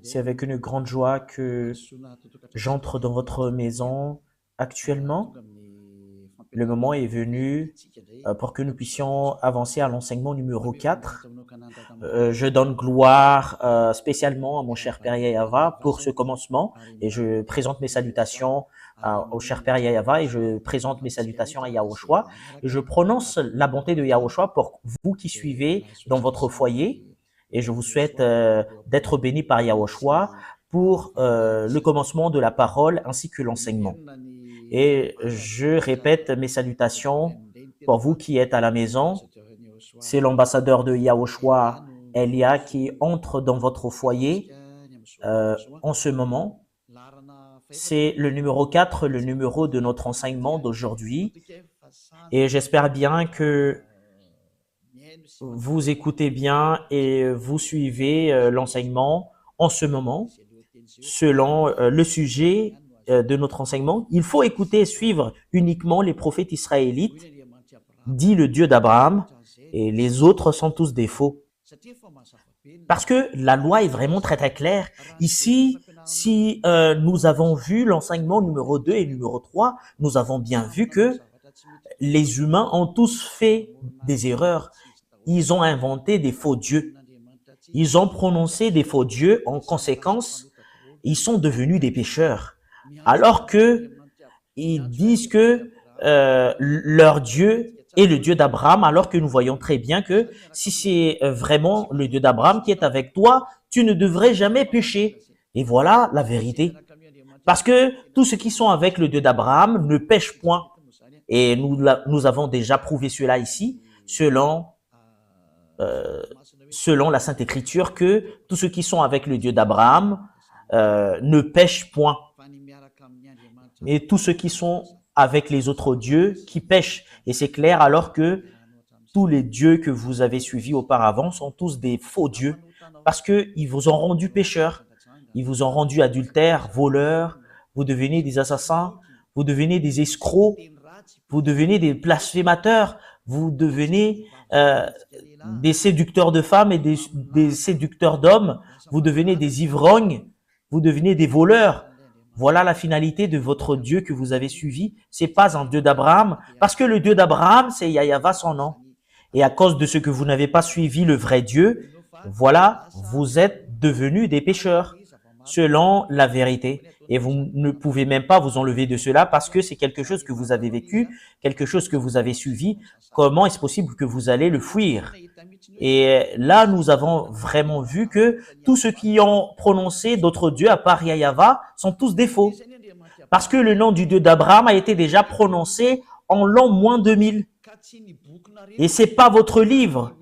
C'est avec une grande joie que j'entre dans votre maison actuellement. Le moment est venu pour que nous puissions avancer à l'enseignement numéro 4. Je donne gloire spécialement à mon cher Père Yayava pour ce commencement et je présente mes salutations au cher Père Yayava et je présente mes salutations à Yahushua. Je prononce la bonté de Yahushua pour vous qui suivez dans votre foyer et je vous souhaite d'être bénis par Yahushua pour le commencement de la parole ainsi que l'enseignement. Et je répète mes salutations pour vous qui êtes à la maison. C'est l'ambassadeur de Yahushua, Elia, qui entre dans votre foyer en ce moment. C'est le numéro 4, le numéro de notre enseignement d'aujourd'hui. Et j'espère bien que vous écoutez bien et vous suivez l'enseignement en ce moment selon le sujet de notre enseignement. Il faut écouter et suivre uniquement les prophètes israélites, dit le Dieu d'Abraham, et les autres sont tous des faux. Parce que la loi est vraiment très très claire. Ici, si nous avons vu l'enseignement numéro 2 et numéro 3, nous avons bien vu que les humains ont tous fait des erreurs. Ils ont inventé des faux dieux. Ils ont prononcé des faux dieux. En conséquence, ils sont devenus des pécheurs. Alors que ils disent que leur Dieu est le Dieu d'Abraham, alors que nous voyons très bien que si c'est vraiment le Dieu d'Abraham qui est avec toi, tu ne devrais jamais pécher. Et voilà la vérité. Parce que tous ceux qui sont avec le Dieu d'Abraham ne pêchent point. Et nous avons déjà prouvé cela ici, selon la Sainte Écriture, que tous ceux qui sont avec le Dieu d'Abraham ne pêchent point. Et tous ceux qui sont avec les autres dieux qui pêchent. Et c'est clair alors que tous les dieux que vous avez suivis auparavant sont tous des faux dieux parce qu'ils vous ont rendu pécheurs. Ils vous ont rendu adultères, voleurs, vous devenez des assassins, vous devenez des escrocs, vous devenez des blasphémateurs, vous devenez des séducteurs de femmes et des séducteurs d'hommes, vous devenez des ivrognes, vous devenez des voleurs. Voilà la finalité de votre Dieu que vous avez suivi. C'est pas un Dieu d'Abraham, parce que le Dieu d'Abraham, c'est Yahava son nom. Et à cause de ce que vous n'avez pas suivi le vrai Dieu, voilà, vous êtes devenus des pécheurs, selon la vérité. Et vous ne pouvez même pas vous enlever de cela parce que c'est quelque chose que vous avez vécu, quelque chose que vous avez suivi. Comment est-ce possible que vous allez le fuir? Et là, nous avons vraiment vu que tous ceux qui ont prononcé d'autres dieux à part Yahava sont tous des faux. Parce que le nom du Dieu d'Abraham a été déjà prononcé en l'an moins 2000. Et c'est pas votre livre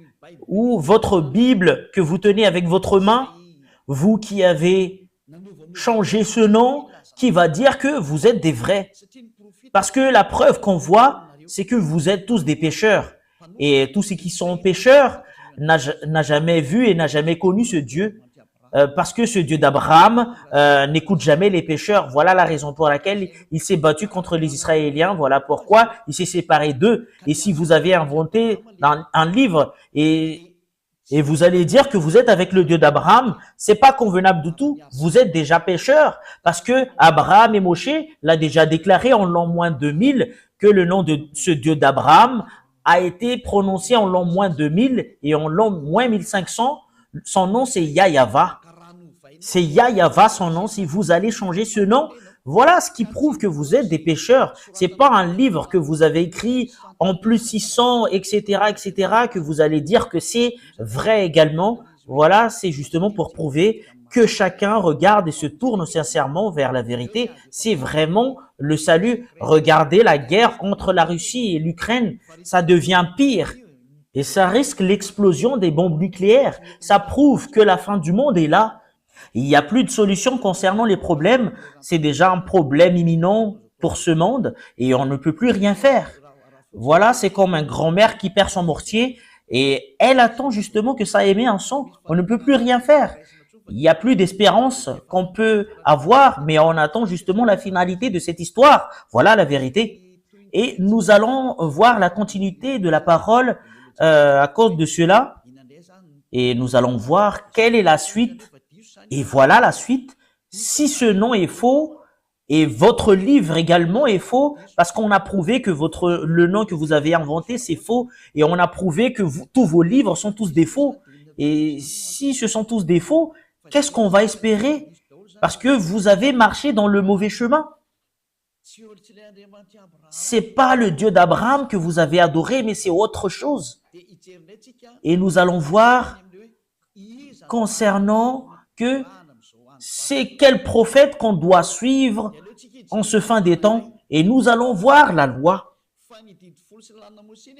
ou votre Bible que vous tenez avec votre main, vous qui avez changé ce nom, qui va dire que vous êtes des vrais. Parce que la preuve qu'on voit, c'est que vous êtes tous des pécheurs. Et tous ceux qui sont pécheurs n'a jamais vu et n'a jamais connu ce Dieu. Parce que ce Dieu d'Abraham n'écoute jamais les pécheurs. Voilà la raison pour laquelle il s'est battu contre les Israéliens. Voilà pourquoi il s'est séparé d'eux. Et si vous avez inventé un livre et vous allez dire que vous êtes avec le Dieu d'Abraham, c'est pas convenable du tout. Vous êtes déjà pécheurs parce que Abraham et Moshe l'a déjà déclaré en l'an moins 2000 que le nom de ce Dieu d'Abraham a été prononcé en l'an moins 2000 et en l'an moins 1500. Son nom, c'est Yahava. C'est Yahava son nom. Si vous allez changer ce nom, voilà ce qui prouve que vous êtes des pécheurs. C'est pas un livre que vous avez écrit en plus 600, etc., que vous allez dire que c'est vrai également. Voilà, c'est justement pour prouver que chacun regarde et se tourne sincèrement vers la vérité. C'est vraiment le salut. Regardez la guerre entre la Russie et l'Ukraine. Ça devient pire. Et ça risque l'explosion des bombes nucléaires. Ça prouve que la fin du monde est là. Il n'y a plus de solution concernant les problèmes. C'est déjà un problème imminent pour ce monde et on ne peut plus rien faire. Voilà, c'est comme un grand-mère qui perd son mortier et elle attend justement que ça émet un son. On ne peut plus rien faire. Il n'y a plus d'espérance qu'on peut avoir, mais on attend justement la finalité de cette histoire. Voilà la vérité. Et nous allons voir la continuité de la parole à cause de cela. Et nous allons voir quelle est la suite Et voilà la suite. Si ce nom est faux, et votre livre également est faux, parce qu'on a prouvé que le nom que vous avez inventé, c'est faux, et on a prouvé que tous vos livres sont tous des faux. Et si ce sont tous des faux, qu'est-ce qu'on va espérer? Parce que vous avez marché dans le mauvais chemin. C'est pas le Dieu d'Abraham que vous avez adoré, mais c'est autre chose. Et nous allons voir concernant que c'est quel prophète qu'on doit suivre en ce fin des temps. Et nous allons voir la loi.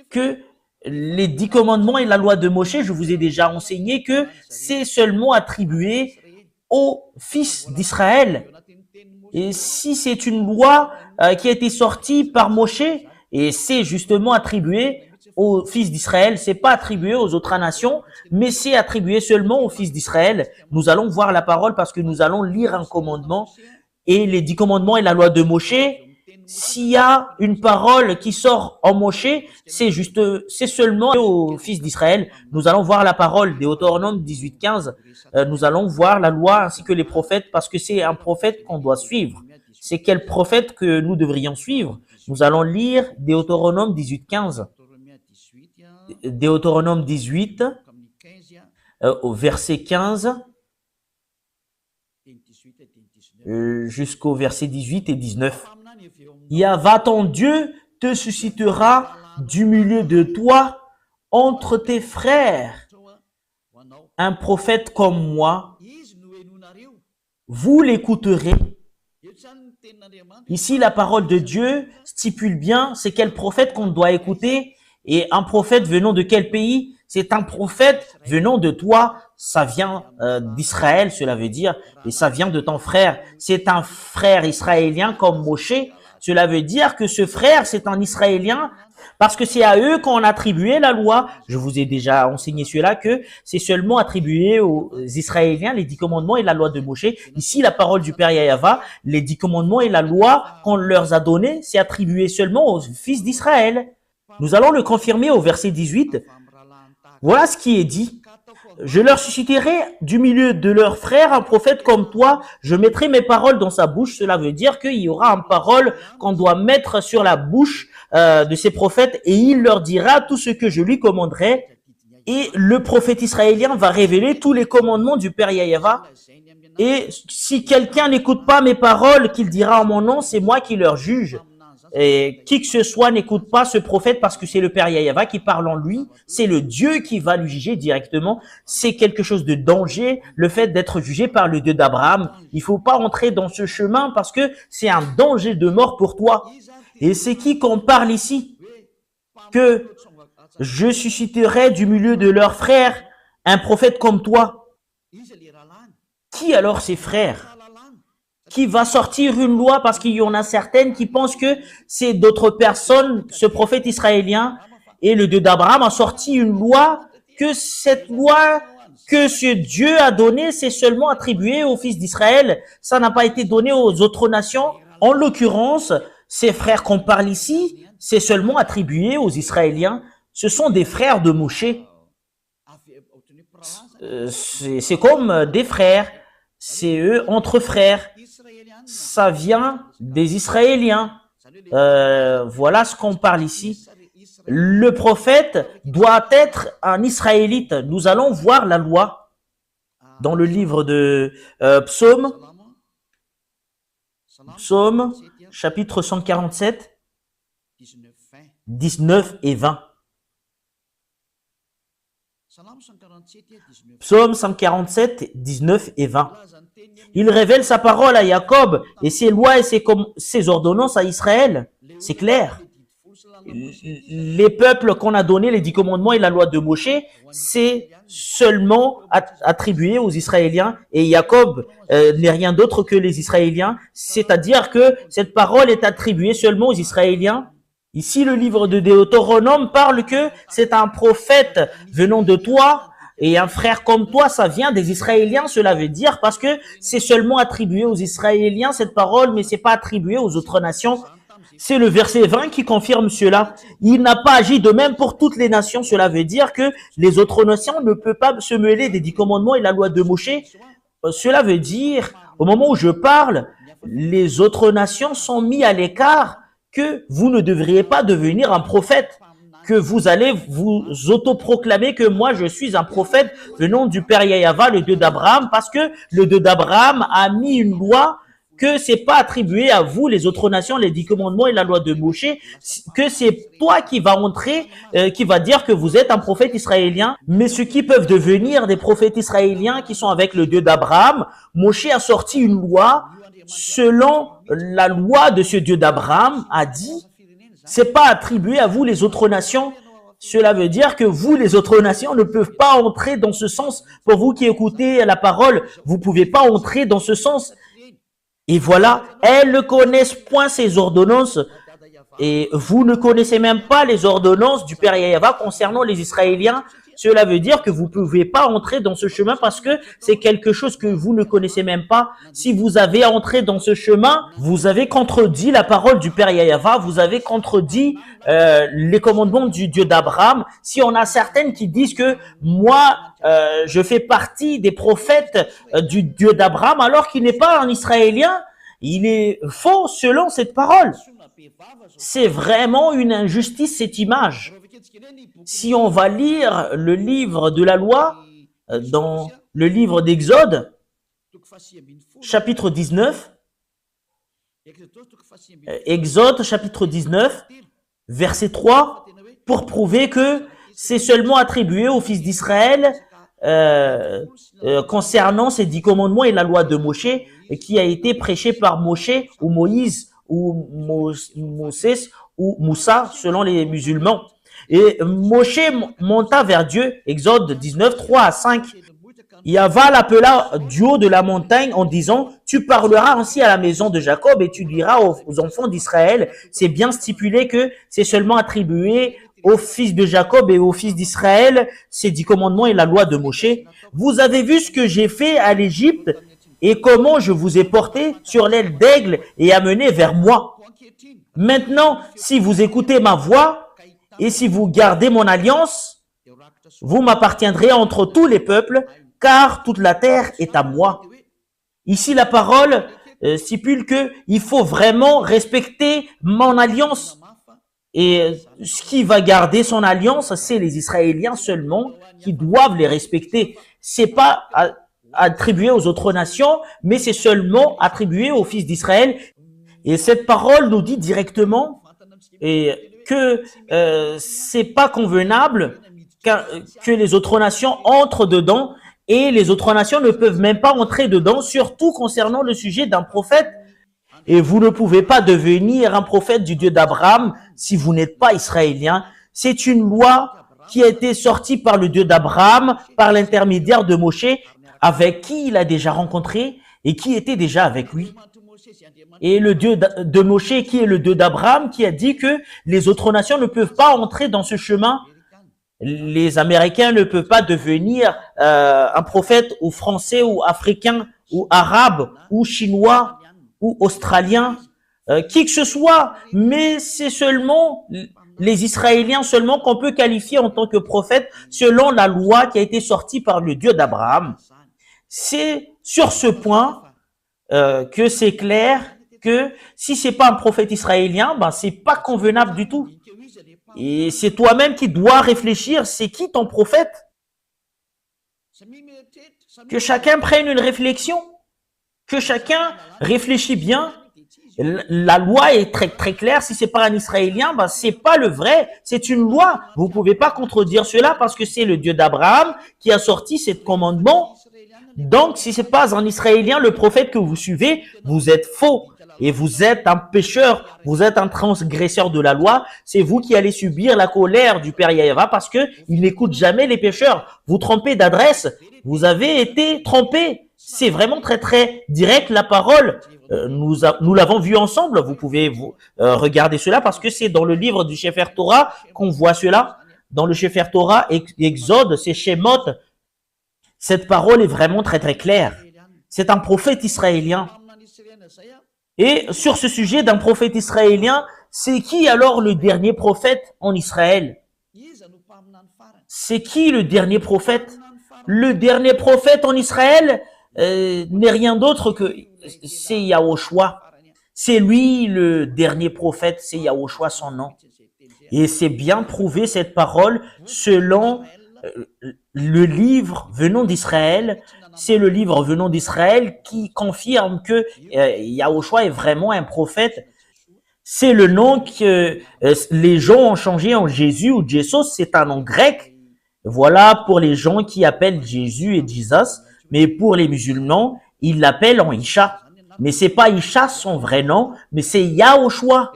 Que les 10 commandements et la loi de Moshe, je vous ai déjà enseigné que c'est seulement attribué aux fils d'Israël. Et si c'est une loi qui a été sortie par Moshe, et c'est justement attribué aux fils d'Israël, c'est pas attribué aux autres nations, mais c'est attribué seulement aux fils d'Israël. Nous allons voir la parole parce que nous allons lire un commandement et les 10 commandements et la loi de Moshe. S'il y a une parole qui sort en Moshe, c'est seulement aux fils d'Israël. Nous allons voir la parole, Deutéronome 18:15. Nous allons voir la loi ainsi que les prophètes parce que c'est un prophète qu'on doit suivre. C'est quel prophète que nous devrions suivre? Nous allons lire Deutéronome 18:15. Deutéronome 18, au verset 15, jusqu'au verset 18 et 19. Yahva ton Dieu te suscitera du milieu de toi entre tes frères un prophète comme moi. Vous l'écouterez. Ici, la parole de Dieu stipule bien c'est quel prophète qu'on doit écouter. Et un prophète venant de quel pays? C'est un prophète venant de toi. Ça vient d'Israël, cela veut dire, et ça vient de ton frère. C'est un frère israélien comme Moshe. Cela veut dire que ce frère, c'est un Israélien parce que c'est à eux qu'on a attribué la loi. Je vous ai déjà enseigné cela, que c'est seulement attribué aux Israéliens, les 10 commandements et la loi de Moshe. Ici, la parole du Père Yahva, les 10 commandements et la loi qu'on leur a donnée, c'est attribué seulement aux fils d'Israël. Nous allons le confirmer au verset 18. Voilà ce qui est dit. Je leur susciterai du milieu de leurs frères un prophète comme toi. Je mettrai mes paroles dans sa bouche. Cela veut dire qu'il y aura une parole qu'on doit mettre sur la bouche de ces prophètes et il leur dira tout ce que je lui commanderai. Et le prophète israélien va révéler tous les commandements du Père Yahva. Et si quelqu'un n'écoute pas mes paroles qu'il dira en mon nom, c'est moi qui leur juge. Et qui que ce soit n'écoute pas ce prophète parce que c'est le Père Yahva qui parle en lui. C'est le Dieu qui va lui juger directement. C'est quelque chose de danger, le fait d'être jugé par le Dieu d'Abraham. Il faut pas entrer dans ce chemin parce que c'est un danger de mort pour toi. Et c'est qui qu'on parle ici? Que je susciterai du milieu de leurs frères un prophète comme toi. Qui alors ces frères? Qui va sortir une loi parce qu'il y en a certaines qui pensent que c'est d'autres personnes, ce prophète israélien et le Dieu d'Abraham a sorti une loi, que cette loi que ce Dieu a donnée, c'est seulement attribué aux fils d'Israël. Ça n'a pas été donné aux autres nations. En l'occurrence, ces frères qu'on parle ici, c'est seulement attribué aux Israéliens. Ce sont des frères de Moshe. C'est comme des frères. C'est eux entre frères. Ça vient des Israéliens. Voilà ce qu'on parle ici. Le prophète doit être un Israélite. Nous allons voir la loi dans le livre de Psaume, chapitre 147, 19 et 20. Psaume 147, 19 et 20. Il révèle sa parole à Jacob et ses lois et ses ordonnances à Israël. C'est clair. Les peuples qu'on a donnés, les 10 commandements et la loi de Moshe, c'est seulement attribué aux Israéliens. Et Jacob n'est rien d'autre que les Israéliens. C'est-à-dire que cette parole est attribuée seulement aux Israéliens. Ici, le livre de Deutéronome parle que c'est un prophète venant de toi et un frère comme toi, ça vient des Israéliens, cela veut dire, parce que c'est seulement attribué aux Israéliens cette parole, mais c'est pas attribué aux autres nations. C'est le verset 20 qui confirme cela. Il n'a pas agi de même pour toutes les nations. Cela veut dire que les autres nations ne peuvent pas se mêler des 10 commandements et la loi de Moshe. cela veut dire, au moment où je parle, les autres nations sont mis à l'écart, que vous ne devriez pas devenir un prophète, que vous allez vous autoproclamer que moi je suis un prophète venant du Père Yahva, le Dieu d'Abraham, parce que le Dieu d'Abraham a mis une loi que c'est pas attribué à vous, les autres nations, les 10 commandements et la loi de Moshe, que c'est toi qui va entrer, qui va dire que vous êtes un prophète israélien. Mais ceux qui peuvent devenir des prophètes israéliens qui sont avec le Dieu d'Abraham, Moshe a sorti une loi selon la loi de ce Dieu d'Abraham, a dit, c'est pas attribué à vous, les autres nations. Cela veut dire que vous, les autres nations, ne peuvent pas entrer dans ce sens. Pour vous qui écoutez la parole, vous pouvez pas entrer dans ce sens. Et voilà, elles ne connaissent point ces ordonnances. Et vous ne connaissez même pas les ordonnances du Père Yahva concernant les Israéliens. Cela veut dire que vous ne pouvez pas entrer dans ce chemin parce que c'est quelque chose que vous ne connaissez même pas. Si vous avez entré dans ce chemin, vous avez contredit la parole du Père Yahva, vous avez contredit les commandements du Dieu d'Abraham. Si on a certaines qui disent que moi, je fais partie des prophètes du Dieu d'Abraham alors qu'il n'est pas un Israélien, il est faux selon cette parole. C'est vraiment une injustice, cette image. Si on va lire le livre de la loi, dans le livre d'Exode, chapitre 19, Exode chapitre 19, verset 3, pour prouver que c'est seulement attribué aux fils d'Israël concernant ces 10 commandements et la loi de Moshe, qui a été prêché par Moshe ou Moïse ou Moses ou Moussa selon les musulmans. Et Moshe monta vers Dieu, Exode 19, 3 à 5. Yahva l'appela du haut de la montagne en disant, tu parleras ainsi à la maison de Jacob et tu diras aux enfants d'Israël, c'est bien stipulé que c'est seulement attribué aux fils de Jacob et aux fils d'Israël, ces 10 commandements et la loi de Moshe. Vous avez vu ce que j'ai fait à l'Égypte et comment je vous ai porté sur l'aile d'aigle et amené vers moi. Maintenant, si vous écoutez ma voix et si vous gardez mon alliance, vous m'appartiendrez entre tous les peuples, car toute la terre est à moi. Ici, la parole stipule que il faut vraiment respecter mon alliance. Et ce qui va garder son alliance, c'est les Israéliens seulement qui doivent les respecter. C'est pas attribué aux autres nations, mais c'est seulement attribué aux fils d'Israël. Et cette parole nous dit directement que c'est pas convenable que les autres nations entrent dedans, et les autres nations ne peuvent même pas entrer dedans, surtout concernant le sujet d'un prophète. Et vous ne pouvez pas devenir un prophète du Dieu d'Abraham si vous n'êtes pas israélien. C'est une loi qui a été sortie par le Dieu d'Abraham, par l'intermédiaire de Moshe, avec qui il a déjà rencontré et qui était déjà avec lui. Et le Dieu de Moshe, qui est le Dieu d'Abraham, qui a dit que les autres nations ne peuvent pas entrer dans ce chemin. Les Américains ne peuvent pas devenir un prophète ou français ou africain ou arabe ou chinois ou australien, qui que ce soit, mais c'est seulement les Israéliens seulement qu'on peut qualifier en tant que prophète selon la loi qui a été sortie par le Dieu d'Abraham. C'est sur ce point que c'est clair que si c'est pas un prophète israélien, ben c'est pas convenable du tout. Et c'est toi-même qui dois réfléchir, c'est qui ton prophète? Que chacun prenne une réflexion, que chacun réfléchit bien. La loi est très très claire. Si c'est pas un Israélien, ben c'est pas le vrai. C'est une loi. Vous pouvez pas contredire cela parce que c'est le Dieu d'Abraham qui a sorti ce commandement. Donc, si c'est pas un Israélien, le prophète que vous suivez, vous êtes faux. Et vous êtes un pécheur, vous êtes un transgresseur de la loi. C'est vous qui allez subir la colère du Père Yahva parce que il n'écoute jamais les pécheurs. Vous trompez d'adresse. Vous avez été trompé. C'est vraiment très très direct la parole. Nous l'avons vu ensemble. Vous pouvez regarder cela parce que c'est dans le livre du Sefer Torah qu'on voit cela. Dans le Sefer Torah, Exode, c'est Shemot. Cette parole est vraiment très très claire. C'est un prophète israélien. Et sur ce sujet d'un prophète israélien, c'est qui alors le dernier prophète en Israël? C'est qui le dernier prophète? Le dernier prophète en Israël, n'est rien d'autre que c'est Yahushua. C'est lui le dernier prophète, c'est Yahushua son nom. Et c'est bien prouvé cette parole selon le livre venant d'Israël. C'est le livre venant d'Israël qui confirme que Yahushua est vraiment un prophète. C'est le nom que les gens ont changé en Jésus ou Jesus, c'est un nom grec. Voilà pour les gens qui appellent Jésus et Jesus, mais pour les musulmans, ils l'appellent en Isha. Mais c'est pas Isha son vrai nom, mais c'est Yahushua.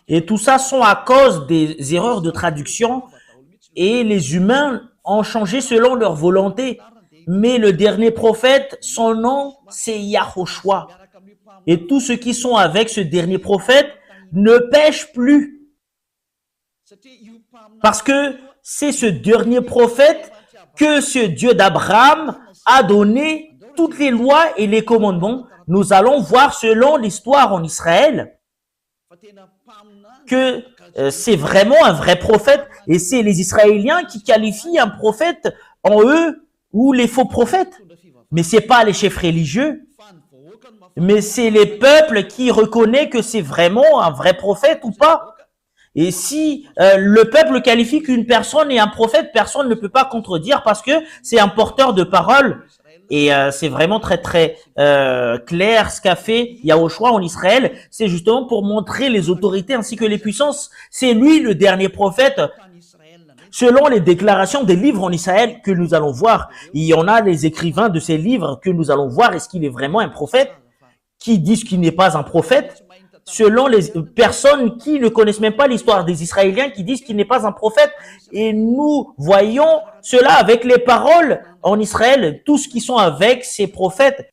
Et tout ça sont à cause des erreurs de traduction et les humains ont changé selon leur volonté. Mais le dernier prophète, son nom, c'est Yahushua. Et tous ceux qui sont avec ce dernier prophète ne pêchent plus. Parce que c'est ce dernier prophète que ce Dieu d'Abraham a donné toutes les lois et les commandements. Nous allons voir selon l'histoire en Israël que c'est vraiment un vrai prophète et c'est les Israéliens qui qualifient un prophète en eux ou les faux prophètes. Mais c'est pas les chefs religieux, mais c'est les peuples qui reconnaissent que c'est vraiment un vrai prophète ou pas. Et si le peuple qualifie qu'une personne est un prophète, personne ne peut pas contredire parce que c'est un porteur de parole. Et c'est vraiment très très clair ce qu'a fait Yahushua en Israël. C'est justement pour montrer les autorités ainsi que les puissances. C'est lui le dernier prophète. Selon les déclarations des livres en Israël que nous allons voir, il y en a des écrivains de ces livres que nous allons voir. Est-ce qu'il est vraiment un prophète? Qui disent qu'il n'est pas un prophète? Selon les personnes qui ne connaissent même pas l'histoire des Israéliens, qui disent qu'il n'est pas un prophète. Et nous voyons cela avec les paroles en Israël, tous qui sont avec ces prophètes.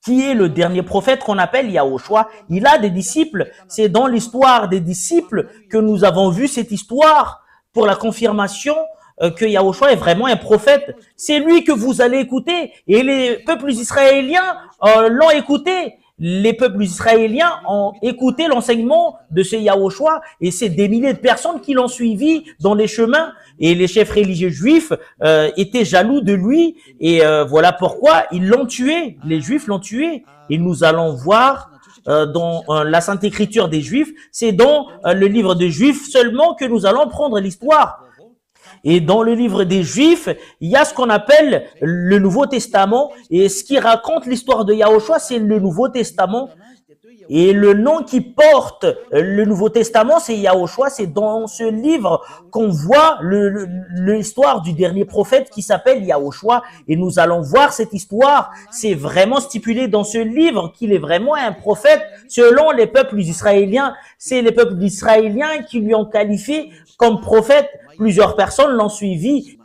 Qui est le dernier prophète qu'on appelle Yahushua? Il a des disciples. C'est dans l'histoire des disciples que nous avons vu cette histoire pour la confirmation que Yahushua est vraiment un prophète. C'est lui que vous allez écouter. Et les peuples israéliens l'ont écouté. Les peuples israéliens ont écouté l'enseignement de ce Yahushua et c'est des milliers de personnes qui l'ont suivi dans les chemins. Et les chefs religieux juifs étaient jaloux de lui et voilà pourquoi ils l'ont tué. Les juifs l'ont tué. Et nous allons voir dans la Sainte Écriture des Juifs, c'est dans le livre des Juifs seulement que nous allons prendre l'histoire. Et dans le livre des Juifs, il y a ce qu'on appelle le Nouveau Testament. Et ce qui raconte l'histoire de Yahushua, c'est le Nouveau Testament. Et le nom qui porte le Nouveau Testament, c'est Yahushua. C'est dans ce livre qu'on voit l'histoire du dernier prophète qui s'appelle Yahushua. Et nous allons voir cette histoire. C'est vraiment stipulé dans ce livre qu'il est vraiment un prophète selon les peuples israéliens. C'est les peuples israéliens qui lui ont qualifié comme prophète. Plusieurs personnes l'ont suivi.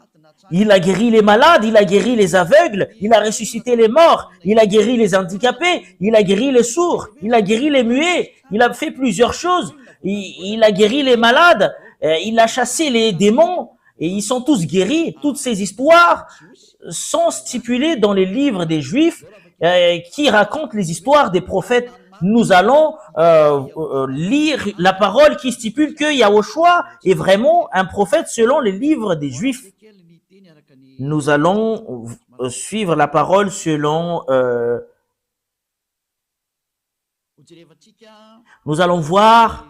Il a guéri les malades, il a guéri les aveugles, il a ressuscité les morts, il a guéri les handicapés, il a guéri les sourds, il a guéri les muets, il a fait plusieurs choses. Il a guéri les malades, il a chassé les démons et ils sont tous guéris. Toutes ces histoires sont stipulées dans les livres des Juifs qui racontent les histoires des prophètes. Nous allons lire la parole qui stipule que Yahushua est vraiment un prophète selon les livres des Juifs. Nous allons suivre la parole selon... nous allons voir...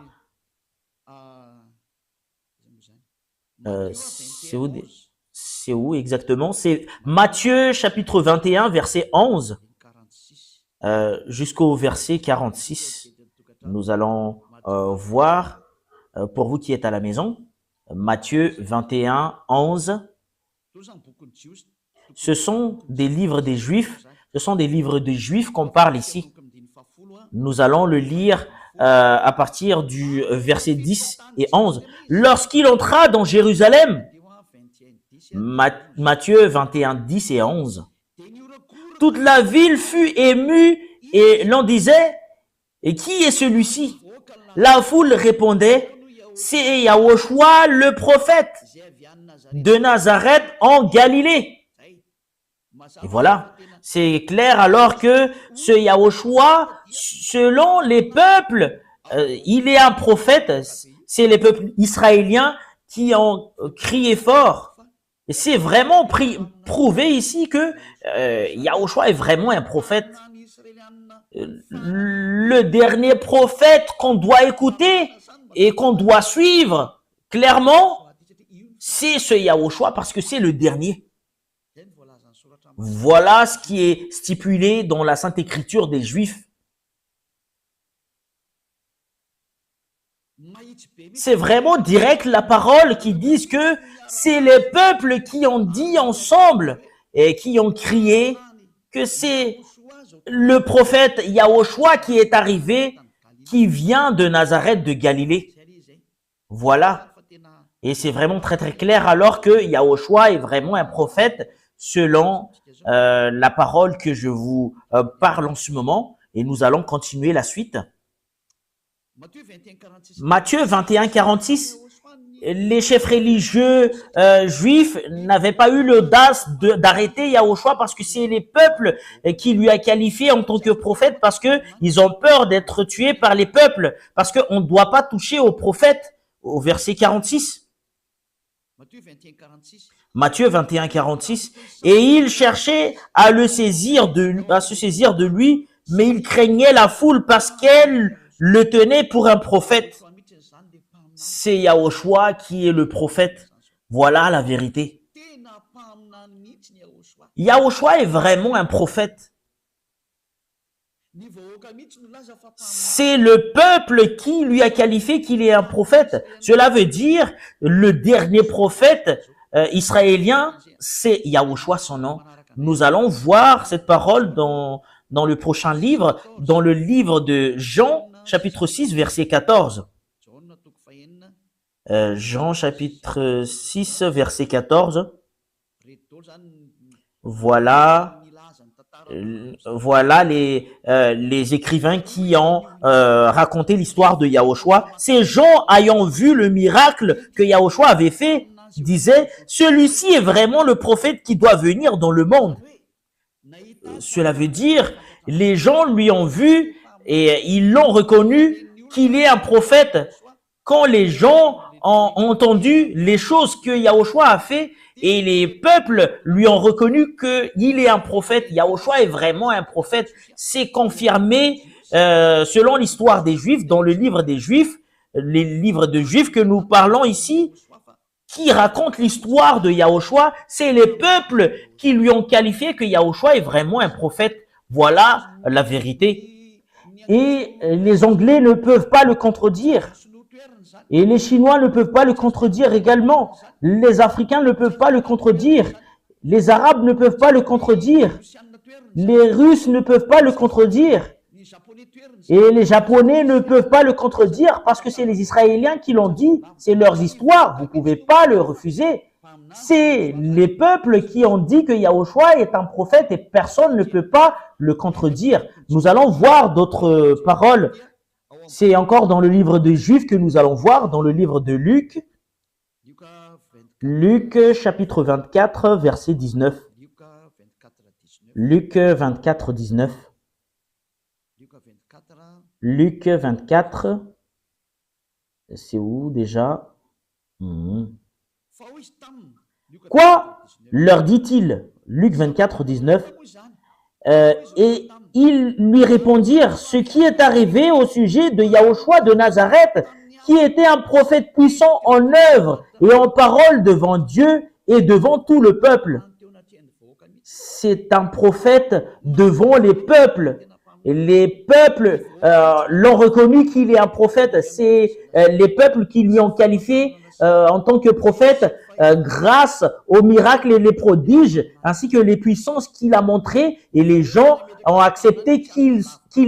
c'est où exactement? C'est Matthieu chapitre 21, verset 11. Jusqu'au verset 46, nous allons voir, pour vous qui êtes à la maison, Matthieu 21, 11. Ce sont des livres des Juifs, qu'on parle ici. Nous allons le lire à partir du verset 10 et 11. Lorsqu'il entra dans Jérusalem, Matthieu 21, 10 et 11. Toute la ville fut émue et l'on disait, et qui est celui-ci? La foule répondait, c'est Yahushua le prophète de Nazareth en Galilée. Et voilà, c'est clair alors que ce Yahushua, selon les peuples, il est un prophète. C'est les peuples israéliens qui ont crié fort. Et c'est vraiment prouvé ici que Yahushua est vraiment un prophète. Le dernier prophète qu'on doit écouter et qu'on doit suivre, clairement, c'est ce Yahushua parce que c'est le dernier. Voilà ce qui est stipulé dans la Sainte Écriture des Juifs. C'est vraiment direct la parole qui dit que c'est les peuples qui ont dit ensemble et qui ont crié que c'est le prophète Yahushua qui est arrivé, qui vient de Nazareth de Galilée. Voilà. Et c'est vraiment très très clair alors que Yahushua est vraiment un prophète selon la parole que je vous parle en ce moment. Et nous allons continuer la suite. Matthieu 21, 46. Les chefs religieux juifs n'avaient pas eu l'audace d'arrêter Yahushua parce que c'est les peuples qui lui a qualifié en tant que prophète parce que ils ont peur d'être tués par les peuples parce qu'on ne doit pas toucher aux prophètes au verset 46. Matthieu 21, 46. Et il cherchait à se saisir de lui, mais il craignait la foule parce qu'elle le tenait pour un prophète. C'est Yahushua qui est le prophète. Voilà la vérité. Yahushua est vraiment un prophète. C'est le peuple qui lui a qualifié qu'il est un prophète. Cela veut dire le dernier prophète israélien, c'est Yahushua son nom. Nous allons voir cette parole dans le prochain livre, dans le livre de Jean, chapitre 6, verset 14. Jean, chapitre 6, verset 14. Voilà les écrivains qui ont raconté l'histoire de Yahushua. Ces gens ayant vu le miracle que Yahushua avait fait, disaient, celui-ci est vraiment le prophète qui doit venir dans le monde. Cela veut dire, les gens lui ont vu et ils l'ont reconnu qu'il est un prophète. Quand les gens ont entendu les choses que Yahushua a fait et les peuples lui ont reconnu qu'il est un prophète, Yahushua est vraiment un prophète. C'est confirmé selon l'histoire des Juifs, dans le livre des Juifs, les livres de Juifs que nous parlons ici, qui racontent l'histoire de Yahushua, c'est les peuples qui lui ont qualifié que Yahushua est vraiment un prophète. Voilà la vérité. Et les Anglais ne peuvent pas le contredire. Et les Chinois ne peuvent pas le contredire également. Les Africains ne peuvent pas le contredire. Les Arabes ne peuvent pas le contredire. Les Russes ne peuvent pas le contredire. Et les Japonais ne peuvent pas le contredire parce que c'est les Israéliens qui l'ont dit. C'est leurs histoires. Vous ne pouvez pas le refuser. C'est les peuples qui ont dit que Yahushua est un prophète et personne ne peut pas le contredire. Nous allons voir d'autres paroles. C'est encore dans le livre des Juifs que nous allons voir, dans le livre de Luc. Luc chapitre 24, verset 19. Luc 24, 19. Luc 24, c'est où déjà? Quoi? Leur dit-il, Luc 24, 19. Et ils lui répondirent, ce qui est arrivé au sujet de Yahushua de Nazareth, qui était un prophète puissant en œuvre et en parole devant Dieu et devant tout le peuple. C'est un prophète devant les peuples. Et les peuples l'ont reconnu qu'il est un prophète. C'est les peuples qui lui ont qualifié en tant que prophète grâce aux miracles et les prodiges, ainsi que les puissances qu'il a montrées. Et les gens ont accepté qu'il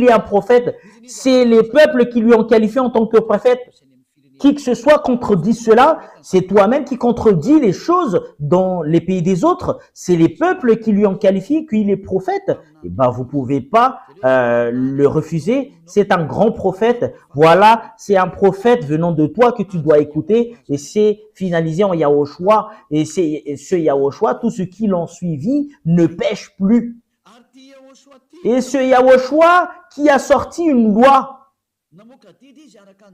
est un prophète. C'est les peuples qui lui ont qualifié en tant que prophète. Qui que ce soit contredit cela, c'est toi-même qui contredis les choses dans les pays des autres. C'est les peuples qui lui ont qualifié qu'il est prophète. Et ben, vous pouvez pas le refuser. C'est un grand prophète. Voilà, c'est un prophète venant de toi que tu dois écouter. Et c'est finalisé en Yahushua. Et c'est ce Yahushua, tous ceux qui l'ont suivi ne pêchent plus. Et ce Yahushua qui a sorti une loi.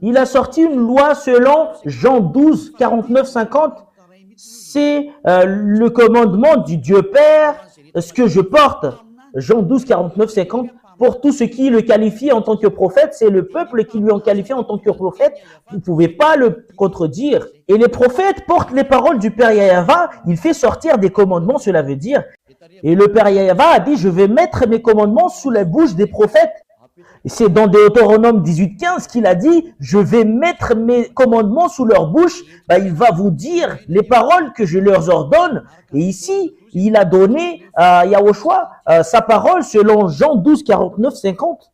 Il a sorti une loi selon Jean 12, 49, 50. c'est le commandement du Dieu Père, ce que je porte. Jean 12, 49, 50. Pour tout ce qui le qualifie en tant que prophète, c'est le peuple qui lui en qualifie en tant que prophète. Vous ne pouvez pas le contredire. Et les prophètes portent les paroles du Père Yahva. Il fait sortir des commandements, cela veut dire. Et le Père Yahva a dit, je vais mettre mes commandements sous la bouche des prophètes. Et c'est dans Deutéronome 18:15 qu'il a dit, je vais mettre mes commandements sous leur bouche. Il va vous dire les paroles que je leur ordonne. Et ici, il a donné à Yahushua sa parole selon Jean 12, 49, 50.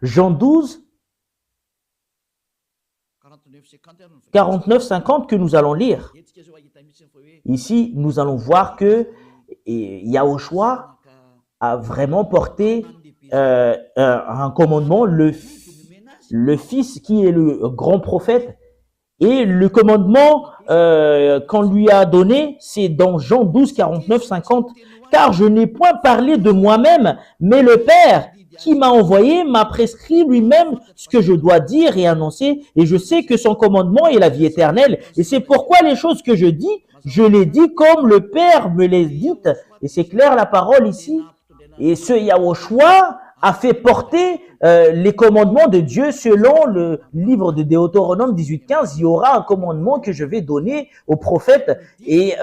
Jean 12, 49, 50 que nous allons lire. Ici, nous allons voir que Yahushua a vraiment porté un commandement, le Fils qui est le grand prophète. Et le commandement qu'on lui a donné, c'est dans Jean 12, 49, 50. Car je n'ai point parlé de moi-même, mais le Père qui m'a envoyé m'a prescrit lui-même ce que je dois dire et annoncer. Et je sais que son commandement est la vie éternelle. Et c'est pourquoi les choses que je dis, je les dis comme le Père me les dit. Et c'est clair la parole ici. Et ce Yahushua a fait porter les commandements de Dieu selon le livre de Deutéronome 18:15. Il y aura un commandement que je vais donner au prophète et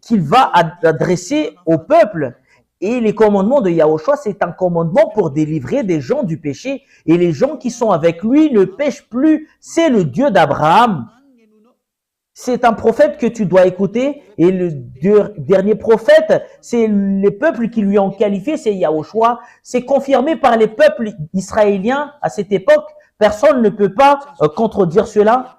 qu'il va adresser au peuple. Et les commandements de Yahushua, c'est un commandement pour délivrer des gens du péché. Et les gens qui sont avec lui ne pêchent plus. C'est le Dieu d'Abraham. C'est un prophète que tu dois écouter. Et le dernier prophète, c'est les peuples qui lui ont qualifié, c'est Yahushua. C'est confirmé par les peuples israéliens à cette époque. Personne ne peut pas contredire cela.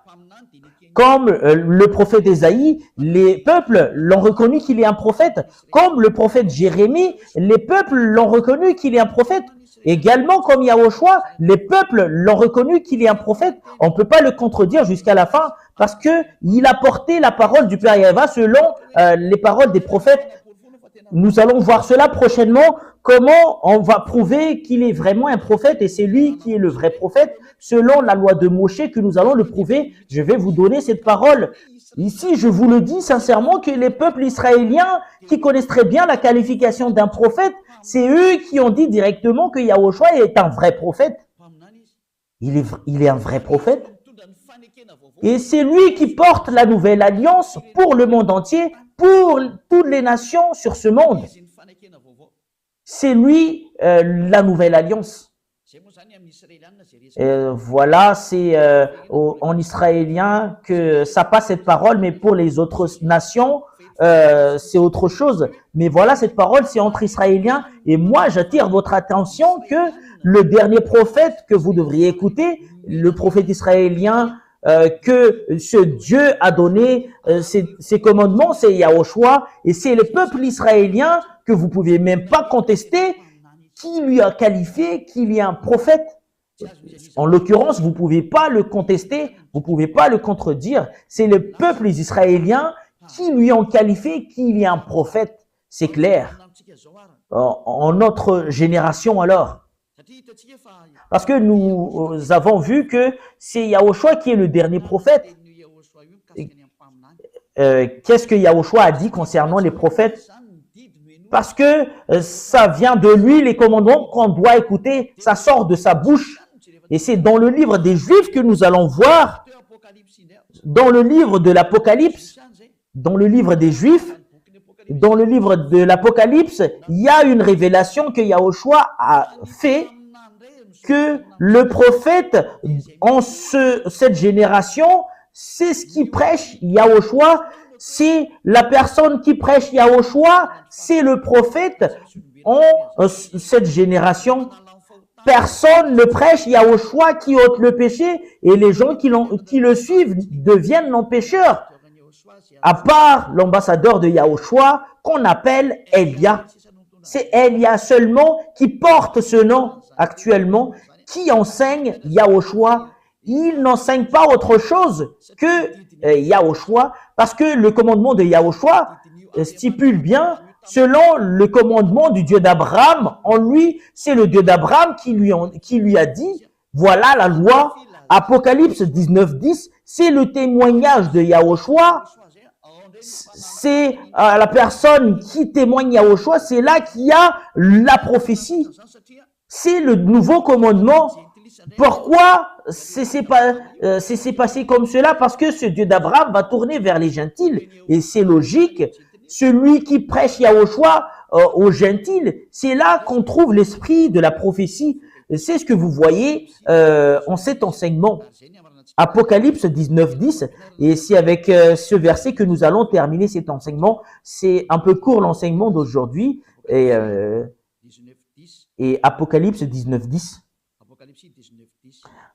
Comme le prophète Ésaïe, les peuples l'ont reconnu qu'il est un prophète. Comme le prophète Jérémie, les peuples l'ont reconnu qu'il est un prophète. Également, comme Yahushua, les peuples l'ont reconnu qu'il est un prophète. On ne peut pas le contredire jusqu'à la fin parce que il a porté la parole du Père Yahva selon les paroles des prophètes. Nous allons voir cela prochainement, comment on va prouver qu'il est vraiment un prophète et c'est lui qui est le vrai prophète. Selon la loi de Moshe que nous allons le prouver, je vais vous donner cette parole. Ici, je vous le dis sincèrement que les peuples israéliens qui connaissent très bien la qualification d'un prophète, c'est eux qui ont dit directement que Yahushua est un vrai prophète. Il est un vrai prophète. Et c'est lui qui porte la nouvelle alliance pour le monde entier, pour toutes les nations sur ce monde. C'est lui la nouvelle alliance. Voilà, c'est en israélien que ça passe cette parole, mais pour les autres nations, c'est autre chose. Mais voilà, cette parole, c'est entre Israéliens. Et moi, j'attire votre attention que le dernier prophète que vous devriez écouter, le prophète israélien, que ce Dieu a donné ses commandements, c'est Yahushua, et c'est le peuple israélien que vous pouvez même pas contester, qui lui a qualifié qu'il est un prophète. En l'occurrence, vous pouvez pas le contester, vous pouvez pas le contredire. C'est le peuple israélien qui lui ont qualifié qu'il est un prophète. C'est clair. En notre génération alors. Parce que nous avons vu que c'est Yahushua qui est le dernier prophète. Qu'est-ce que Yahushua a dit concernant les prophètes? Parce que ça vient de lui, les commandements qu'on doit écouter, ça sort de sa bouche. Et c'est dans le livre des Juifs que nous allons voir, dans le livre de l'Apocalypse, dans le livre des Juifs, dans le livre de l'Apocalypse, il y a une révélation que Yahushua a fait, que le prophète en cette génération, c'est ce qui prêche Yahushua, c'est la personne qui prêche Yahushua, c'est le prophète en cette génération. Personne ne prêche Yahushua qui ôte le péché et les gens qui le suivent deviennent non-pécheurs. À part l'ambassadeur de Yahushua qu'on appelle Elia. C'est Elia seulement qui porte ce nom actuellement, qui enseigne Yahushua. Il n'enseigne pas autre chose que Yahushua, parce que le commandement de Yahushua stipule bien, selon le commandement du Dieu d'Abraham, en lui, c'est le Dieu d'Abraham qui lui a dit, voilà la loi Apocalypse 19:10, c'est le témoignage de Yahushua. C'est la personne qui témoigne Yahushua, c'est là qu'il y a la prophétie. C'est le nouveau commandement. Pourquoi c'est passé comme cela? Parce que ce Dieu d'Abraham va tourner vers les gentils. Et c'est logique. Celui qui prêche Yahushua aux gentils, c'est là qu'on trouve l'esprit de la prophétie. C'est ce que vous voyez en cet enseignement. Apocalypse 19:10, et c'est avec ce verset que nous allons terminer cet enseignement. C'est un peu court l'enseignement d'aujourd'hui, et Apocalypse 19:10.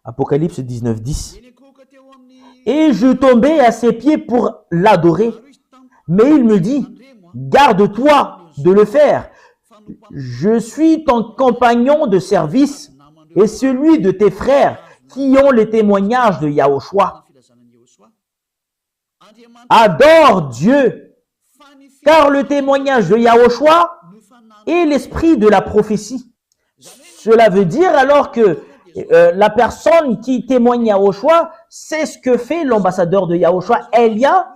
Apocalypse 19:10. Et je tombais à ses pieds pour l'adorer, mais il me dit, garde-toi de le faire. Je suis ton compagnon de service et celui de tes frères qui ont les témoignages de Yahushua. Adore Dieu, car le témoignage de Yahushua est l'esprit de la prophétie. Cela veut dire alors que la personne qui témoigne Yahushua, c'est ce que fait l'ambassadeur de Yahushua, Elia,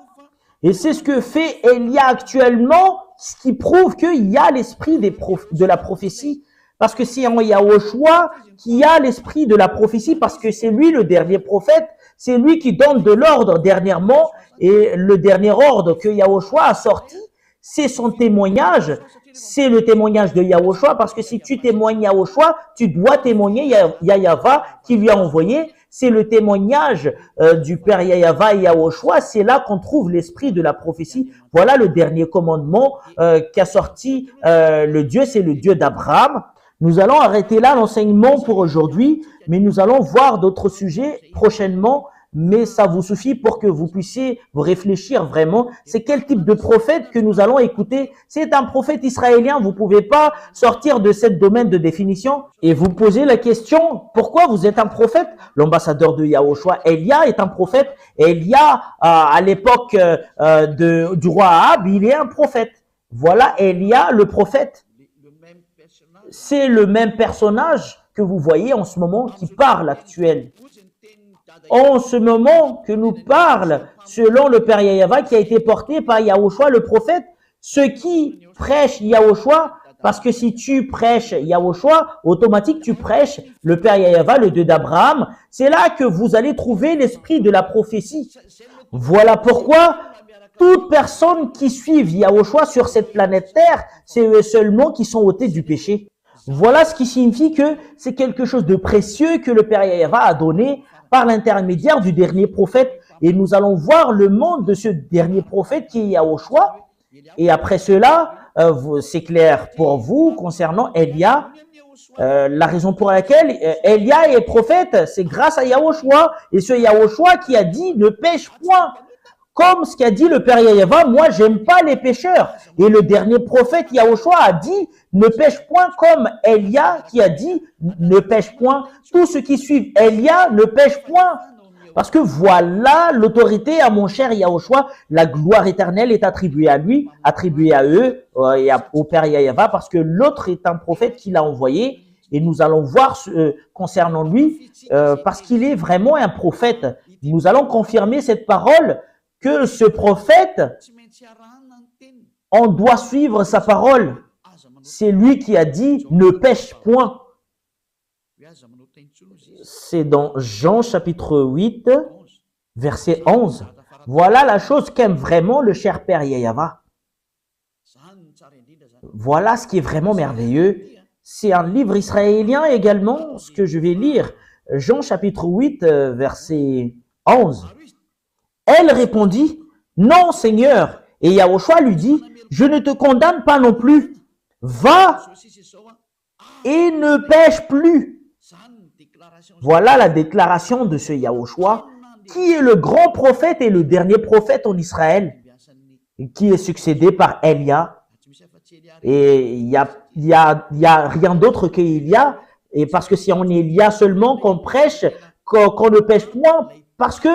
et c'est ce que fait Elia actuellement, ce qui prouve qu'il y a l'esprit de la prophétie. Parce que c'est en Yahushua qui a l'esprit de la prophétie, parce que c'est lui le dernier prophète, c'est lui qui donne de l'ordre dernièrement, et le dernier ordre que Yahushua a sorti, c'est son témoignage, c'est le témoignage de Yahushua, parce que si tu témoignes Yahushua, tu dois témoigner Yahava qui lui a envoyé, c'est le témoignage du Père Yahava et Yahushua, c'est là qu'on trouve l'esprit de la prophétie. Voilà le dernier commandement qu'a sorti le Dieu, c'est le Dieu d'Abraham. Nous allons arrêter là l'enseignement pour aujourd'hui, mais nous allons voir d'autres sujets prochainement, mais ça vous suffit pour que vous puissiez vous réfléchir vraiment. C'est quel type de prophète que nous allons écouter? C'est un prophète israélien, vous pouvez pas sortir de ce domaine de définition et vous posez la question, pourquoi vous êtes un prophète? L'ambassadeur de Yahushua, Elia, est un prophète. Elia, à l'époque du roi Ahab, il est un prophète. Voilà Elia, le prophète. C'est le même personnage que vous voyez en ce moment qui parle actuel. En ce moment que nous parle, selon le Père Yahava qui a été porté par Yahushua le prophète, ceux qui prêchent Yahushua, parce que si tu prêches Yahushua, automatique tu prêches le Père Yahava, le Dieu d'Abraham. C'est là que vous allez trouver l'esprit de la prophétie. Voilà pourquoi toute personne qui suit Yahushua sur cette planète Terre, c'est eux seulement qui sont ôtés du péché. Voilà ce qui signifie que c'est quelque chose de précieux que le Père Yahava a donné par l'intermédiaire du dernier prophète. Et nous allons voir le monde de ce dernier prophète qui est Yahushua. Et après cela, c'est clair pour vous concernant Elia. La raison pour laquelle Elia est prophète, c'est grâce à Yahushua. Et ce Yahushua qui a dit ne pêche point. Comme ce qu'a dit le Père Yahava, moi j'aime pas les pécheurs. Et le dernier prophète Yahushua a dit ne pêche point, comme Elia qui a dit ne pêche point. Tous ceux qui suivent Elia ne pêchent point. Parce que voilà l'autorité à mon cher Yahushua, la gloire éternelle est attribuée à lui, attribuée à eux et au Père Yahava, parce que l'autre est un prophète qu'il a envoyé. Et nous allons voir concernant lui, parce qu'il est vraiment un prophète. Nous allons confirmer cette parole que ce prophète, on doit suivre sa parole. C'est lui qui a dit « ne pêche point ». C'est dans Jean chapitre 8, verset 11. Voilà la chose qu'aime vraiment le cher Père Yahava. Voilà ce qui est vraiment merveilleux. C'est un livre israélien également, ce que je vais lire. Jean chapitre 8, verset 11. Elle répondit, « Non, Seigneur. » Et Yahushua lui dit, « Je ne te condamne pas non plus. Va et ne pêche plus. » Voilà la déclaration de ce Yahushua, qui est le grand prophète et le dernier prophète en Israël, qui est succédé par Elia. Et il y a rien d'autre qu'Elia, et parce que c'est en Elia seulement qu'on prêche, qu'on ne pêche point, parce que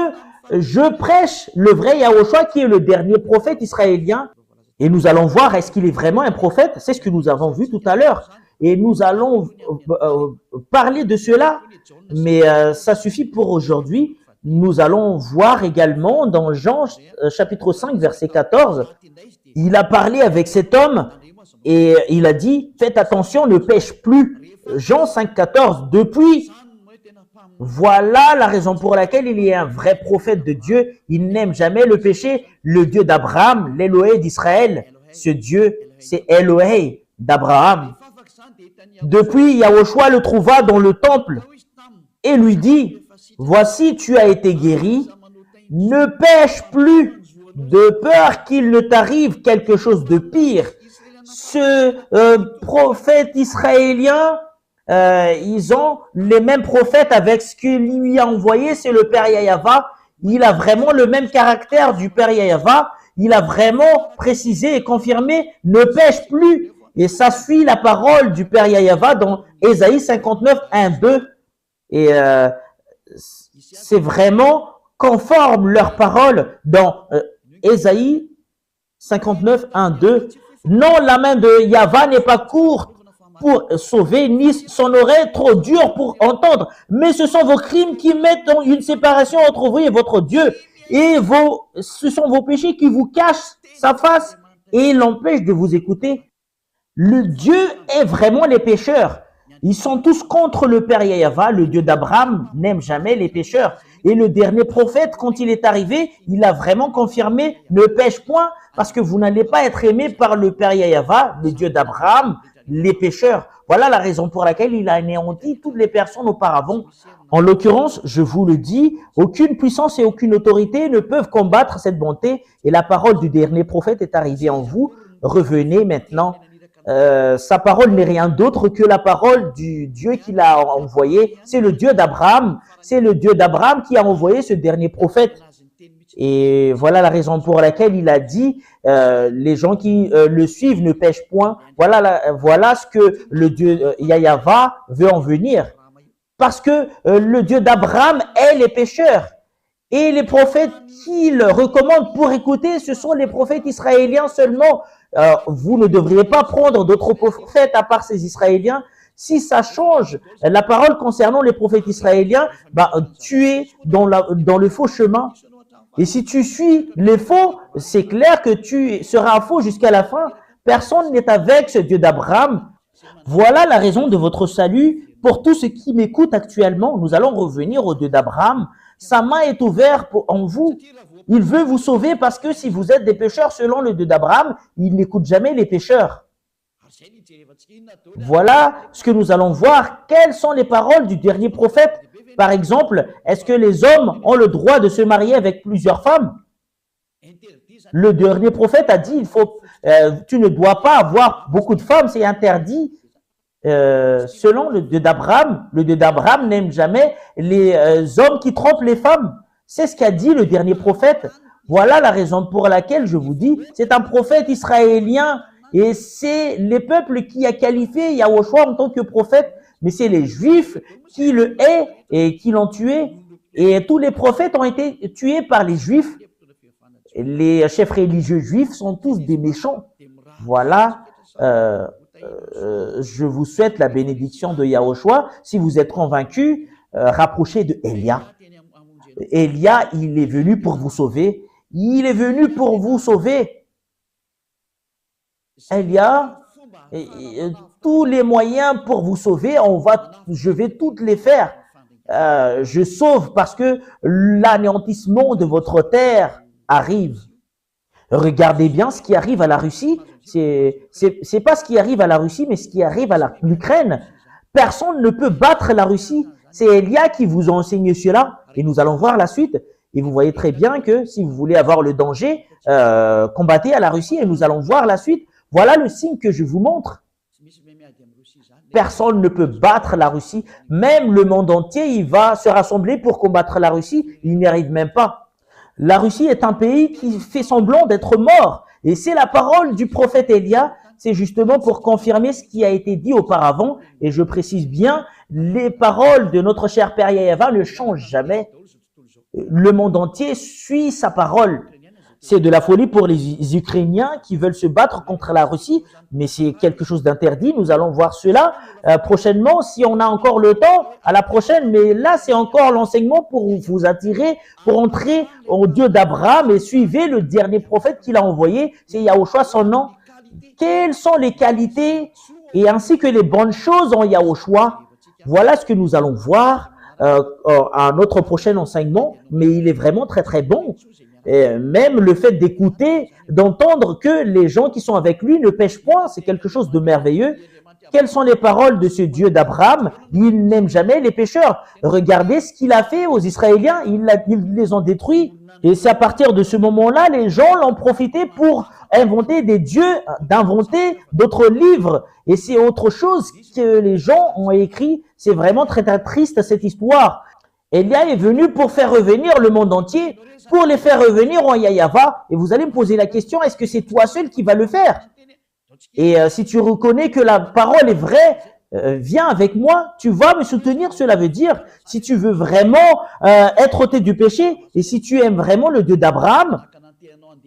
je prêche le vrai Yahushua qui est le dernier prophète israélien. Et nous allons voir, est-ce qu'il est vraiment un prophète? C'est ce que nous avons vu tout à l'heure. et nous allons parler de cela, mais ça suffit pour aujourd'hui. Nous allons voir également dans Jean chapitre 5 verset 14, il a parlé avec cet homme et il a dit « Faites attention, ne pêche plus ». Jean 5, 14, depuis, voilà la raison pour laquelle il est un vrai prophète de Dieu. Il n'aime jamais le péché. Le Dieu d'Abraham, l'Élohé d'Israël, ce Dieu, c'est Élohé d'Abraham. Depuis, Yahushua le trouva dans le temple et lui dit, voici, tu as été guéri, ne pêche plus de peur qu'il ne t'arrive quelque chose de pire. Ce prophète israélien, ils ont les mêmes prophètes avec ce qu'il lui a envoyé, c'est le Père Yahava. Il a vraiment le même caractère du Père Yahava. Il a vraiment précisé et confirmé, ne pêche plus. Et ça suit la parole du Père Yahava dans Ésaïe 59, 1, 2. Et c'est vraiment conforme leur parole dans Ésaïe 59, 1, 2. Non, la main de Yahva n'est pas courte pour sauver, ni son oreille trop dure pour entendre. Mais ce sont vos crimes qui mettent une séparation entre vous et votre Dieu. Et ce sont vos péchés qui vous cachent sa face et l'empêchent de vous écouter. Le Dieu est vraiment les pécheurs. Ils sont tous contre le Père Yahava. Le Dieu d'Abraham n'aime jamais les pécheurs. Et le dernier prophète, quand il est arrivé, il a vraiment confirmé, ne pêche point, parce que vous n'allez pas être aimé par le Père Yahava, le Dieu d'Abraham, les pécheurs. Voilà la raison pour laquelle il a anéanti toutes les personnes auparavant. En l'occurrence, je vous le dis, aucune puissance et aucune autorité ne peuvent combattre cette bonté. Et la parole du dernier prophète est arrivée en vous. Revenez maintenant. Sa parole n'est rien d'autre que la parole du Dieu qu'il a envoyé. C'est le Dieu d'Abraham. C'est le Dieu d'Abraham qui a envoyé ce dernier prophète. Et voilà la raison pour laquelle il a dit les gens qui le suivent ne pêchent point. Voilà ce que le Dieu Yahava veut en venir. Parce que le Dieu d'Abraham est les pécheurs. Et les prophètes qu'il recommande pour écouter, ce sont les prophètes israéliens seulement. Vous ne devriez pas prendre d'autres prophètes à part ces Israéliens. Si ça change la parole concernant les prophètes israéliens, tu es dans le faux chemin. Et si tu suis les faux, c'est clair que tu seras faux jusqu'à la fin. Personne n'est avec ce Dieu d'Abraham. Voilà la raison de votre salut. Pour tous ceux qui m'écoutent actuellement, nous allons revenir au Dieu d'Abraham. Sa main est ouverte en vous. Il veut vous sauver parce que si vous êtes des pécheurs selon le Dieu d'Abraham, il n'écoute jamais les pécheurs. Voilà ce que nous allons voir. Quelles sont les paroles du dernier prophète? Par exemple, est-ce que les hommes ont le droit de se marier avec plusieurs femmes? Le dernier prophète a dit, tu ne dois pas avoir beaucoup de femmes, c'est interdit. Selon le Dieu d'Abraham, le Dieu d'Abraham n'aime jamais les hommes qui trompent les femmes. C'est ce qu'a dit le dernier prophète. Voilà la raison pour laquelle je vous dis, c'est un prophète israélien et c'est les peuples qui a qualifié Yahushua en tant que prophète, mais c'est les Juifs qui le haïssent et qui l'ont tué. Et tous les prophètes ont été tués par les Juifs. Les chefs religieux juifs sont tous des méchants. Voilà. Je vous souhaite la bénédiction de Yahushua. Si vous êtes convaincus, rapprochez de Élia. Élia, il est venu pour vous sauver. Il est venu pour vous sauver. Élia, tous les moyens pour vous sauver, je vais toutes les faire. Je sauve parce que l'anéantissement de votre terre arrive. Regardez bien ce qui arrive à la Russie. C'est pas ce qui arrive à la Russie, mais ce qui arrive à l'Ukraine. Personne ne peut battre la Russie. C'est Élia qui vous a enseigné cela. Et nous allons voir la suite. Et vous voyez très bien que si vous voulez avoir le danger, combattez à la Russie. Et nous allons voir la suite. Voilà le signe que je vous montre. Personne ne peut battre la Russie. Même le monde entier, il va se rassembler pour combattre la Russie. Il n'y arrive même pas. La Russie est un pays qui fait semblant d'être mort. Et c'est la parole du prophète Élia. C'est justement pour confirmer ce qui a été dit auparavant. Et je précise bien, les paroles de notre cher Père Yahava ne changent jamais. Le monde entier suit sa parole. C'est de la folie pour les Ukrainiens qui veulent se battre contre la Russie, mais c'est quelque chose d'interdit. Nous allons voir cela prochainement, si on a encore le temps, à la prochaine. Mais là, c'est encore l'enseignement pour vous attirer, pour entrer au Dieu d'Abraham et suivez le dernier prophète qu'il a envoyé, c'est Yahushua son nom. Quelles sont les qualités et ainsi que les bonnes choses en Yahushua? Voilà ce que nous allons voir à notre prochain enseignement, mais il est vraiment très très bon. Et même le fait d'écouter, d'entendre que les gens qui sont avec lui ne pêchent point, c'est quelque chose de merveilleux. Quelles sont les paroles de ce Dieu d'Abraham? Il n'aime jamais les pécheurs. Regardez ce qu'il a fait aux Israéliens, ils les ont détruits. Et c'est à partir de ce moment-là, les gens l'ont profité pour inventer des dieux, d'inventer d'autres livres. Et c'est autre chose que les gens ont écrit. C'est vraiment très, très triste cette histoire. Élia est venu pour faire revenir le monde entier, pour les faire revenir en Yahava. Et vous allez me poser la question, est-ce que c'est toi seul qui va le faire? Et si tu reconnais que la parole est vraie, viens avec moi, tu vas me soutenir. Cela veut dire, si tu veux vraiment être ôté du péché, et si tu aimes vraiment le Dieu d'Abraham,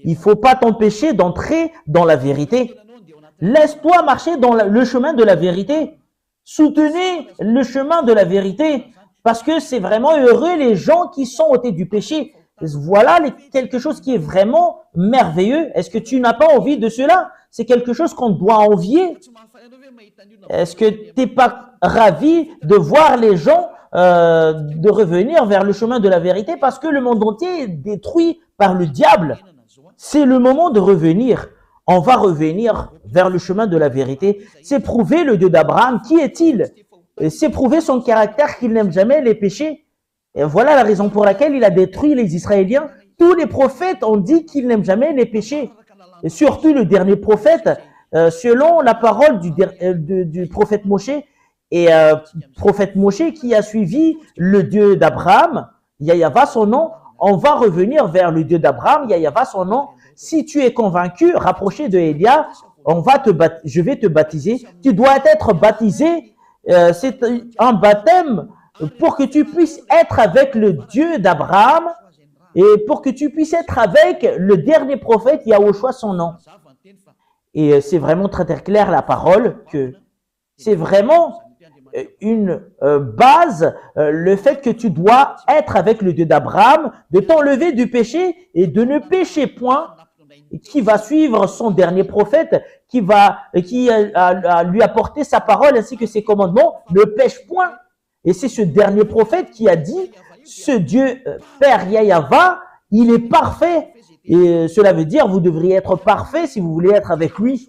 il faut pas t'empêcher d'entrer dans la vérité. Laisse-toi marcher dans le chemin de la vérité. Soutenez le chemin de la vérité. Parce que c'est vraiment heureux les gens qui sont ôtés du péché. Voilà quelque chose qui est vraiment merveilleux. Est-ce que tu n'as pas envie de cela? C'est quelque chose qu'on doit envier. Est-ce que tu n'es pas ravi de voir les gens de revenir vers le chemin de la vérité parce que le monde entier est détruit par le diable? C'est le moment de revenir. On va revenir vers le chemin de la vérité. C'est prouver le Dieu d'Abraham. Qui est-il? C'est prouver son caractère qu'il n'aime jamais les péchés. Et voilà la raison pour laquelle il a détruit les Israéliens. Tous les prophètes ont dit qu'ils n'aiment jamais les péchés. Et surtout le dernier prophète, selon la parole du prophète Moshe, et prophète Moshe qui a suivi le Dieu d'Abraham, Yahava son nom, on va revenir vers le Dieu d'Abraham, Yahava son nom. Si tu es convaincu, rapproché de Élia, je vais te baptiser. Tu dois être baptisé. C'est un baptême pour que tu puisses être avec le Dieu d'Abraham et pour que tu puisses être avec le dernier prophète Yahushua son nom. Et c'est vraiment très très clair la parole que c'est vraiment une base, le fait que tu dois être avec le Dieu d'Abraham, de t'enlever du péché et de ne pécher point, qui va suivre son dernier prophète, qui a lui apporté sa parole ainsi que ses commandements, ne pêche point. Et c'est ce dernier prophète qui a dit, ce Dieu Père Yahava, il est parfait. Et cela veut dire, vous devriez être parfait si vous voulez être avec lui.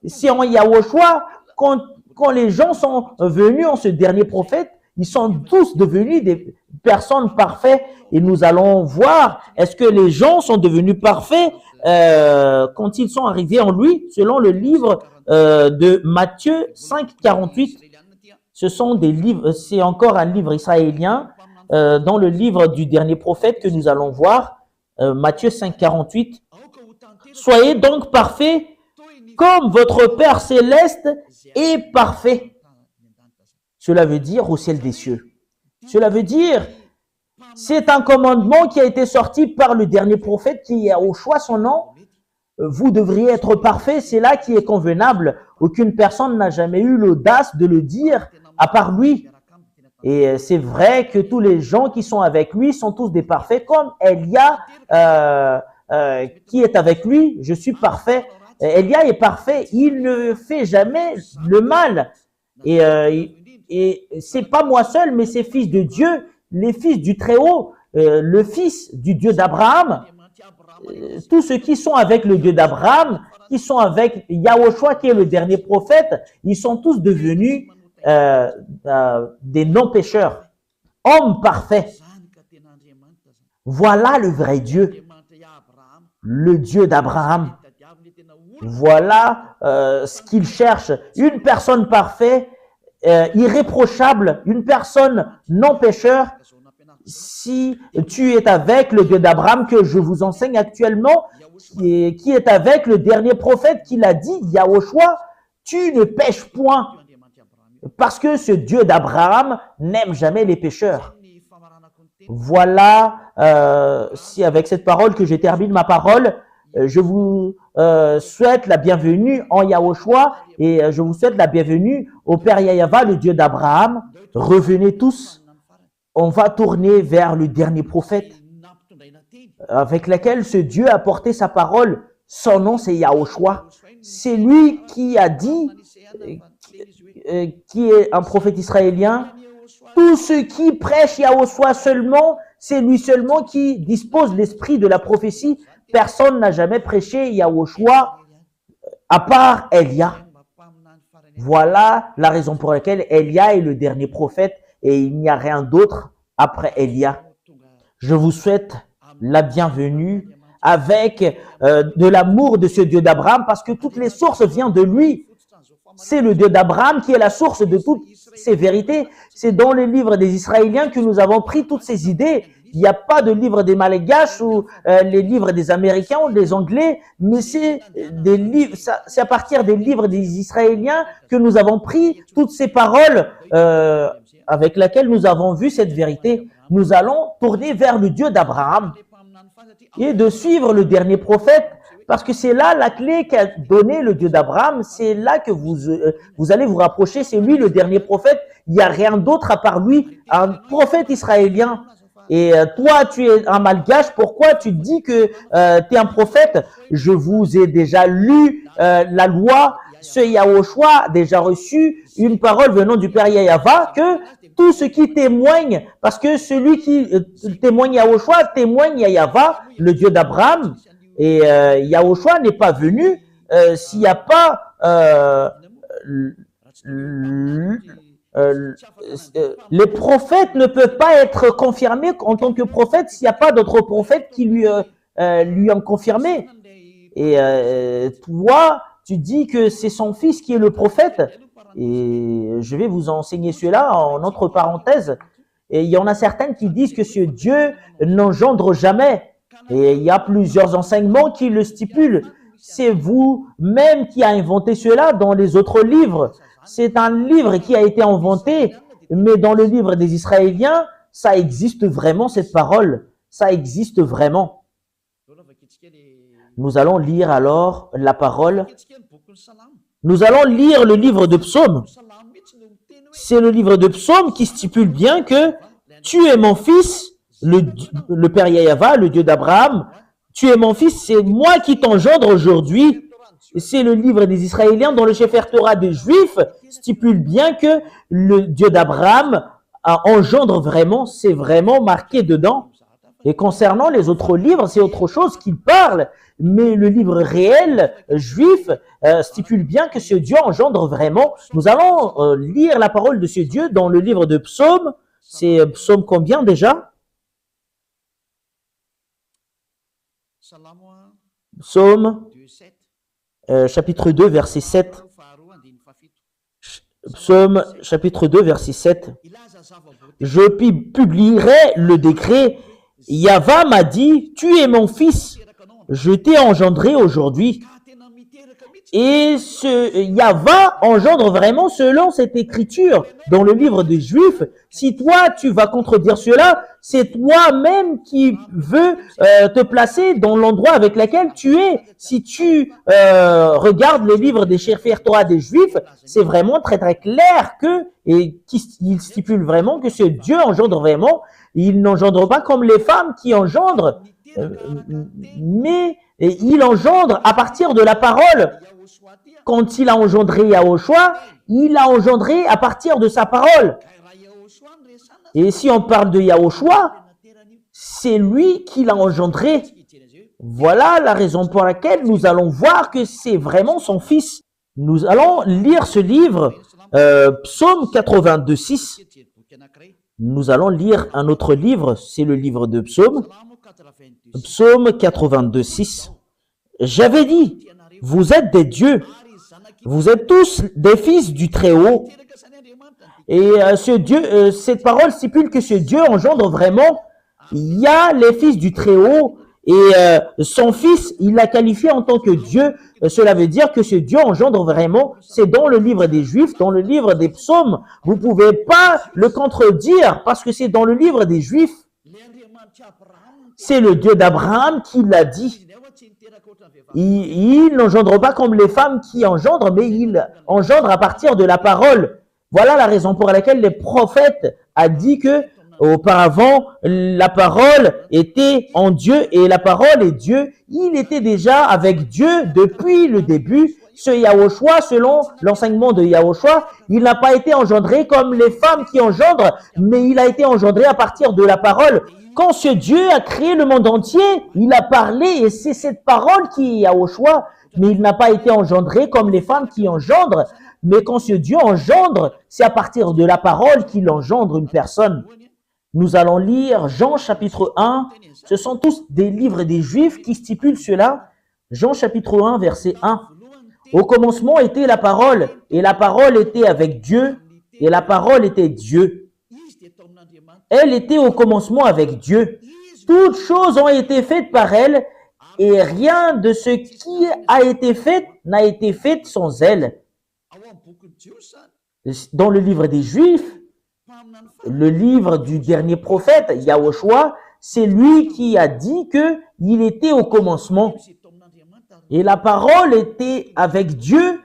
C'est en Yahushua, quand les gens sont venus en ce dernier prophète, ils sont tous devenus des personnes parfaites. Et nous allons voir, est-ce que les gens sont devenus parfaits quand ils sont arrivés en lui, selon le livre de Matthieu 5, 48. Ce sont des livres, c'est encore un livre israélien dans le livre du dernier prophète que nous allons voir, Matthieu 5, 48. Soyez donc parfaits comme votre Père céleste est parfait. Cela veut dire au ciel des cieux. Cela veut dire, c'est un commandement qui a été sorti par le dernier prophète qui est au choix son nom. Vous devriez être parfait, c'est là qui est convenable. Aucune personne n'a jamais eu l'audace de le dire à part lui. Et c'est vrai que tous les gens qui sont avec lui sont tous des parfaits, comme Élia qui est avec lui. Je suis parfait. Élia est parfait. Il ne fait jamais le mal. Et c'est pas moi seul, mais c'est fils de Dieu, les fils du Très-Haut, le fils du Dieu d'Abraham. Tous ceux qui sont avec le Dieu d'Abraham, qui sont avec Yahushua qui est le dernier prophète, ils sont tous devenus des non-pécheurs, hommes parfaits. Voilà le vrai Dieu, le Dieu d'Abraham. Voilà ce qu'il cherche, une personne parfaite, irréprochable, une personne non-pécheur. Si tu es avec le Dieu d'Abraham que je vous enseigne actuellement, qui est avec le dernier prophète qui l'a dit, Yahushua, tu ne pêches point. Parce que ce Dieu d'Abraham n'aime jamais les pécheurs. Voilà si avec cette parole que je termine ma parole, je vous souhaite la bienvenue en Yahushua et je vous souhaite la bienvenue au Père Yahava, le Dieu d'Abraham. Revenez tous, on va tourner vers le dernier prophète avec lequel ce Dieu a porté sa parole. Son nom, c'est Yahushua. C'est lui qui a dit, qui est un prophète israélien, tous ceux qui prêchent Yahushua seulement, c'est lui seulement qui dispose l'esprit de la prophétie. Personne n'a jamais prêché Yahushua à part Elia. Voilà la raison pour laquelle Elia est le dernier prophète et il n'y a rien d'autre après Elia. Je vous souhaite la bienvenue avec de l'amour de ce Dieu d'Abraham parce que toutes les sources viennent de lui. C'est le Dieu d'Abraham qui est la source de toutes ces vérités. C'est dans les livres des Israéliens que nous avons pris toutes ces idées. Il n'y a pas de livre des Malgaches ou les livres des Américains ou des Anglais, mais c'est des livres. C'est à partir des livres des Israéliens que nous avons pris toutes ces paroles avec lesquelles nous avons vu cette vérité. Nous allons tourner vers le Dieu d'Abraham et de suivre le dernier prophète, parce que c'est là la clé qu'a donné le Dieu d'Abraham. C'est là que vous allez vous rapprocher. C'est lui le dernier prophète. Il n'y a rien d'autre à part lui, un prophète israélien. Et toi, tu es un malgache. Pourquoi tu dis que tu es un prophète? Je vous ai déjà lu la loi. Ce Yahushua a déjà reçu une parole venant du Père Yahava que tout ce qui témoigne, parce que celui qui témoigne Yahushua témoigne Yahava, le Dieu d'Abraham. Et Yahushua n'est pas venu s'il n'y a pas les prophètes ne peuvent pas être confirmés en tant que prophètes s'il n'y a pas d'autres prophètes qui lui ont confirmé. Et toi, tu dis que c'est son fils qui est le prophète. Et je vais vous enseigner cela en entre parenthèses. Et il y en a certains qui disent que ce Dieu n'engendre jamais. Et il y a plusieurs enseignements qui le stipulent. C'est vous-même qui a inventé cela dans les autres livres. C'est un livre qui a été inventé, mais dans le livre des Israéliens, ça existe vraiment cette parole. Ça existe vraiment. Nous allons lire alors la parole. Nous allons lire le livre de Psaume. C'est le livre de Psaume qui stipule bien que tu es mon fils, le Père Yahava, le Dieu d'Abraham. Tu es mon fils, c'est moi qui t'engendre aujourd'hui. C'est le livre des Israéliens dont le Sefer Torah des Juifs stipule bien que le Dieu d'Abraham engendre vraiment, c'est vraiment marqué dedans. Et concernant les autres livres, c'est autre chose qu'il parle. Mais le livre réel juif stipule bien que ce Dieu engendre vraiment. Nous allons lire la parole de ce Dieu dans le livre de Psaume. C'est Psaume combien déjà? Psaume chapitre 2, verset 7. Psaume chapitre 2, verset 7. Je publierai le décret. Yahva m'a dit, tu es mon fils, je t'ai engendré aujourd'hui. Et ce Yahva engendre vraiment selon cette écriture dans le livre des Juifs. Si toi, tu vas contredire cela, c'est toi-même qui veux te placer dans l'endroit avec lequel tu es. Si tu regardes le livre des Sefer Torah des Juifs, c'est vraiment très très clair il stipule vraiment que ce Dieu engendre vraiment. Il n'engendre pas comme les femmes qui engendrent, mais il engendre à partir de la parole. Quand il a engendré Yahushua, il a engendré à partir de sa parole. Et si on parle de Yahushua, c'est lui qui l'a engendré. Voilà la raison pour laquelle nous allons voir que c'est vraiment son fils. Nous allons lire ce livre, Psaume 82:6. Nous allons lire un autre livre, c'est le livre de Psaume. Psaume 82:6. J'avais dit, vous êtes des dieux, vous êtes tous des fils du Très-Haut. Et ce Dieu, cette parole stipule que ce Dieu engendre vraiment. Il y a les fils du Très-Haut et son fils, il l'a qualifié en tant que Dieu. Cela veut dire que ce Dieu engendre vraiment. C'est dans le livre des Juifs, dans le livre des Psaumes. Vous ne pouvez pas le contredire parce que c'est dans le livre des Juifs. C'est le Dieu d'Abraham qui l'a dit. Il n'engendre pas comme les femmes qui engendrent, mais il engendre à partir de la parole. Voilà la raison pour laquelle les prophètes a dit que auparavant, la parole était en Dieu et la parole est Dieu. Il était déjà avec Dieu depuis le début. Ce Yahushua, selon l'enseignement de Yahushua, il n'a pas été engendré comme les femmes qui engendrent, mais il a été engendré à partir de la parole. Quand ce Dieu a créé le monde entier, il a parlé et c'est cette parole qui est Yahushua, mais il n'a pas été engendré comme les femmes qui engendrent. Mais quand ce Dieu engendre, c'est à partir de la parole qu'il engendre une personne. Nous allons lire Jean chapitre 1. Ce sont tous des livres des Juifs qui stipulent cela. Jean chapitre 1, verset 1. Au commencement était la parole, et la parole était avec Dieu, et la parole était Dieu. Elle était au commencement avec Dieu. Toutes choses ont été faites par elle, et rien de ce qui a été fait n'a été fait sans elle. Dans le livre des Juifs, le livre du dernier prophète, Yahushua, c'est lui qui a dit qu'il était au commencement. Et la parole était avec Dieu,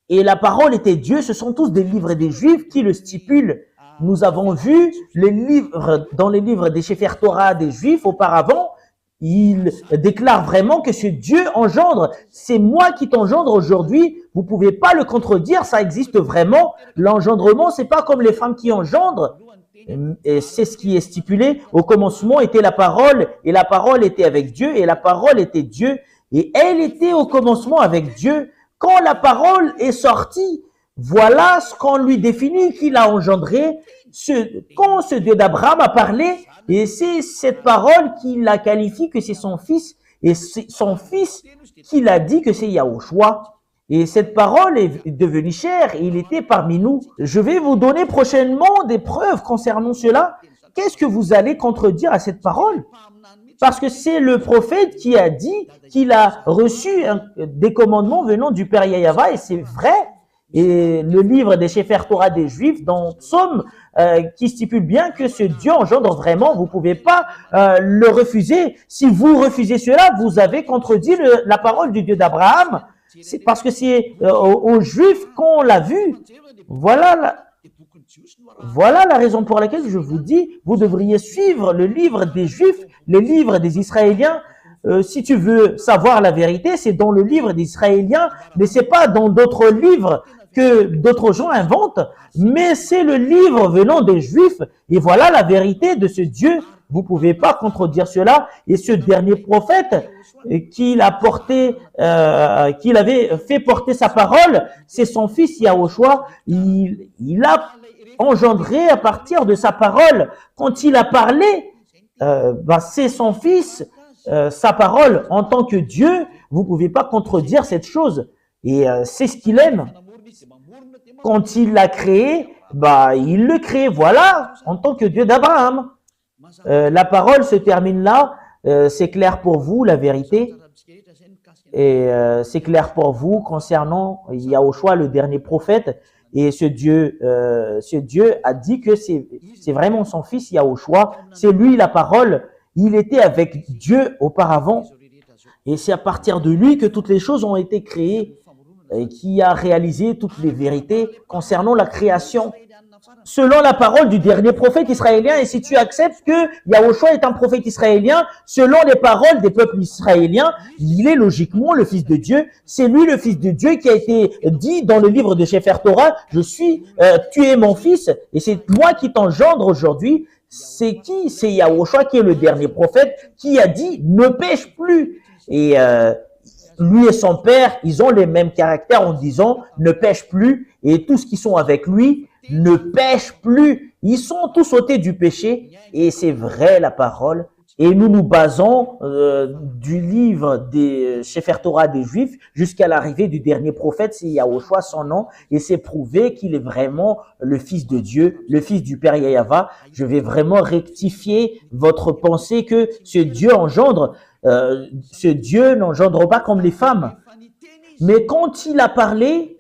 et la parole était Dieu. Ce sont tous des livres des Juifs qui le stipulent. Nous avons vu les livres, dans les livres des Sefer Torah des Juifs auparavant, il déclare vraiment que ce Dieu engendre. C'est moi qui t'engendre aujourd'hui. Vous pouvez pas le contredire, ça existe vraiment. L'engendrement, c'est pas comme les femmes qui engendrent. Et c'est ce qui est stipulé. Au commencement était la parole, et la parole était avec Dieu, et la parole était Dieu, et elle était au commencement avec Dieu. Quand la parole est sortie, voilà ce qu'on lui définit qu'il a engendré. Quand ce Dieu d'Abraham a parlé, et c'est cette parole qui la qualifie que c'est son fils, et c'est son fils qui l'a dit que c'est Yahushua. Et cette parole est devenue chair, et il était parmi nous. Je vais vous donner prochainement des preuves concernant cela. Qu'est-ce que vous allez contredire à cette parole? Parce que c'est le prophète qui a dit qu'il a reçu des commandements venant du Père Yahava, et c'est vrai. Et le livre des Sefer Torah des Juifs, dans Psaume, qui stipule bien que ce Dieu engendre vraiment, vous pouvez pas le refuser. Si vous refusez cela, vous avez contredit la parole du Dieu d'Abraham. C'est parce que c'est aux Juifs qu'on l'a vu. Voilà la raison pour laquelle je vous dis, vous devriez suivre le livre des Juifs, les livres des Israéliens. Si tu veux savoir la vérité, c'est dans le livre des Israéliens, mais c'est pas dans d'autres livres que d'autres gens inventent, mais c'est le livre venant des Juifs. Et voilà la vérité de ce Dieu. Vous pouvez pas contredire cela. Et ce dernier prophète qu'il avait fait porter sa parole, c'est son fils Yahushua. Il a engendré à partir de sa parole. Quand il a parlé, c'est son fils, sa parole en tant que Dieu. Vous pouvez pas contredire cette chose. Et c'est ce qu'il aime. Quand il l'a créé, il le crée. Voilà, en tant que Dieu d'Abraham. La parole se termine là. C'est clair pour vous, la vérité. Et c'est clair pour vous concernant Yahushua, le dernier prophète. Et ce Dieu a dit que c'est vraiment son fils Yahushua. C'est lui la parole. Il était avec Dieu auparavant. Et c'est à partir de lui que toutes les choses ont été créées. Et qui a réalisé toutes les vérités concernant la création. Selon la parole du dernier prophète israélien, et si tu acceptes que Yahushua est un prophète israélien, selon les paroles des peuples israéliens, il est logiquement le fils de Dieu. C'est lui le fils de Dieu qui a été dit dans le livre de Sefer Torah, tu es mon fils, et c'est moi qui t'engendre aujourd'hui. C'est qui? C'est Yahushua qui est le dernier prophète, qui a dit, ne pêche plus. Et lui et son père, ils ont les mêmes caractères en disant, ne pêche plus, et tous qui sont avec lui, ne pêchent plus. Ils sont tous ôtés du péché, et c'est vrai la parole. Et nous nous basons du livre des Sefer Torah des Juifs jusqu'à l'arrivée du dernier prophète, c'est Yahushua son nom, et c'est prouvé qu'il est vraiment le fils de Dieu, le fils du Père Yahava. Je vais vraiment rectifier votre pensée que ce Dieu engendre. Ce Dieu n'engendre pas comme les femmes. Mais quand il a parlé,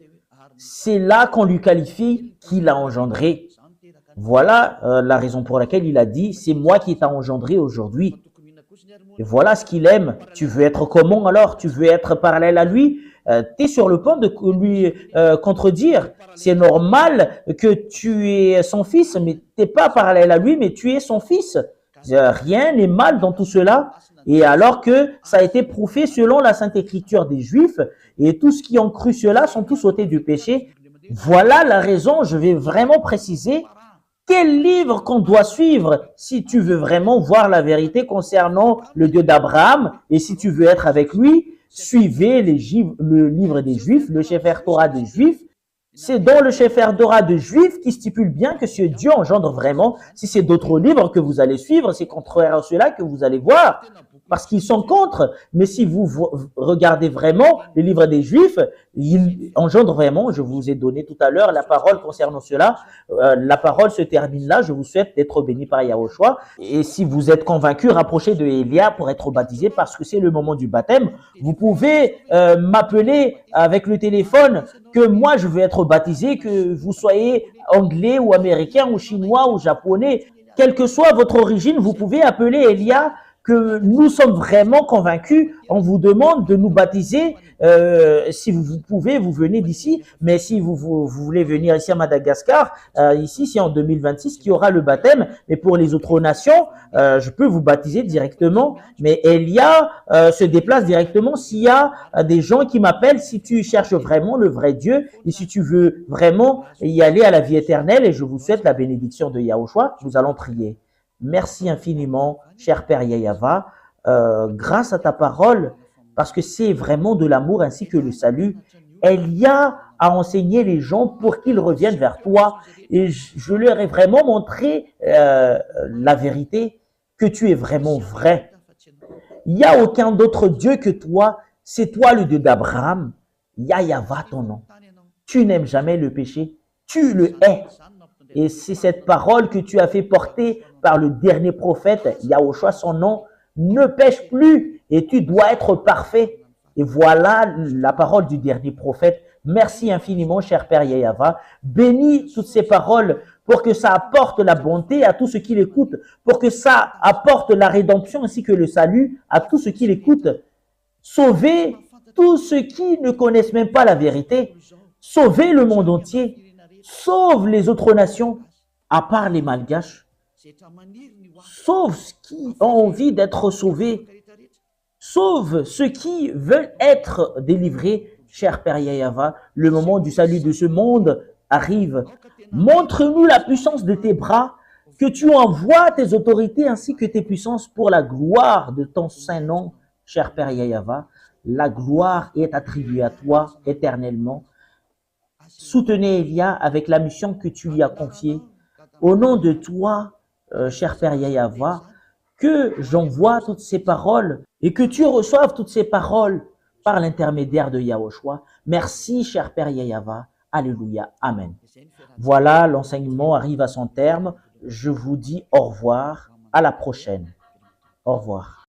c'est là qu'on lui qualifie qu'il a engendré. Voilà la raison pour laquelle il a dit, c'est moi qui t'a engendré aujourd'hui. Et voilà ce qu'il aime. Tu veux être comment alors? Tu veux être parallèle à lui? Tu es sur le point de lui contredire. C'est normal que tu es son fils, mais tu n'es pas parallèle à lui, mais tu es son fils. Rien n'est mal dans tout cela. Et alors que ça a été prouvé selon la Sainte Écriture des Juifs, et tous qui ont cru cela sont tous ôtés du péché. Voilà la raison, je vais vraiment préciser quel livre qu'on doit suivre si tu veux vraiment voir la vérité concernant le Dieu d'Abraham et si tu veux être avec lui, suivez le livre des Juifs, le Sefer Torah des Juifs. C'est dans le Sefer Torah des Juifs qui stipule bien que ce Dieu engendre vraiment. Si c'est d'autres livres que vous allez suivre, c'est contraire à cela que vous allez voir. Parce qu'ils sont contre. Mais si vous regardez vraiment les livres des Juifs, ils engendrent vraiment, je vous ai donné tout à l'heure la parole concernant cela. La parole se termine là. Je vous souhaite d'être béni par Yahushua. Et si vous êtes convaincu, rapprochez de Elia pour être baptisé parce que c'est le moment du baptême. Vous pouvez m'appeler avec le téléphone que moi je veux être baptisé, que vous soyez anglais ou américain ou chinois ou japonais. Quelle que soit votre origine, vous pouvez appeler Elia que nous sommes vraiment convaincus. On vous demande de nous baptiser. Si vous pouvez, vous venez d'ici. Mais si vous voulez venir ici à Madagascar, ici, c'est en 2026 qu'il y aura le baptême. Mais pour les autres nations, je peux vous baptiser directement. Mais Elia se déplace directement s'il y a des gens qui m'appellent, si tu cherches vraiment le vrai Dieu et si tu veux vraiment y aller à la vie éternelle. Et je vous souhaite la bénédiction de Yahushua. Nous allons prier. Merci infiniment, cher Père Yahava, grâce à ta parole, parce que c'est vraiment de l'amour ainsi que le salut. Elia a enseigné les gens pour qu'ils reviennent vers toi et je leur ai vraiment montré la vérité, que tu es vraiment vrai. Il n'y a aucun d'autre Dieu que toi, c'est toi le Dieu d'Abraham. Yahava ton nom. Tu n'aimes jamais le péché, tu le hais. Et c'est cette parole que tu as fait porter par le dernier prophète, Yahushua, son nom, ne pêche plus et tu dois être parfait. Et voilà la parole du dernier prophète. Merci infiniment, cher Père Yahava. Bénis toutes ces paroles pour que ça apporte la bonté à tous ceux qui l'écoutent, pour que ça apporte la rédemption ainsi que le salut à tous ceux qui l'écoutent. Sauvez tous ceux qui ne connaissent même pas la vérité. Sauvez le monde entier. Sauve les autres nations, à part les Malgaches. Sauve ceux qui ont envie d'être sauvés. Sauve ceux qui veulent être délivrés. Cher Père Yahava, le moment du salut de ce monde arrive. Montre-nous la puissance de tes bras, que tu envoies tes autorités ainsi que tes puissances pour la gloire de ton saint nom, cher Père Yahava. La gloire est attribuée à toi éternellement. Soutenez Elia avec la mission que tu lui as confiée. Au nom de toi, cher Père Yahava, que j'envoie toutes ces paroles et que tu reçoives toutes ces paroles par l'intermédiaire de Yahushua. Merci, cher Père Yahava. Alléluia. Amen. Voilà, l'enseignement arrive à son terme. Je vous dis au revoir. À la prochaine. Au revoir.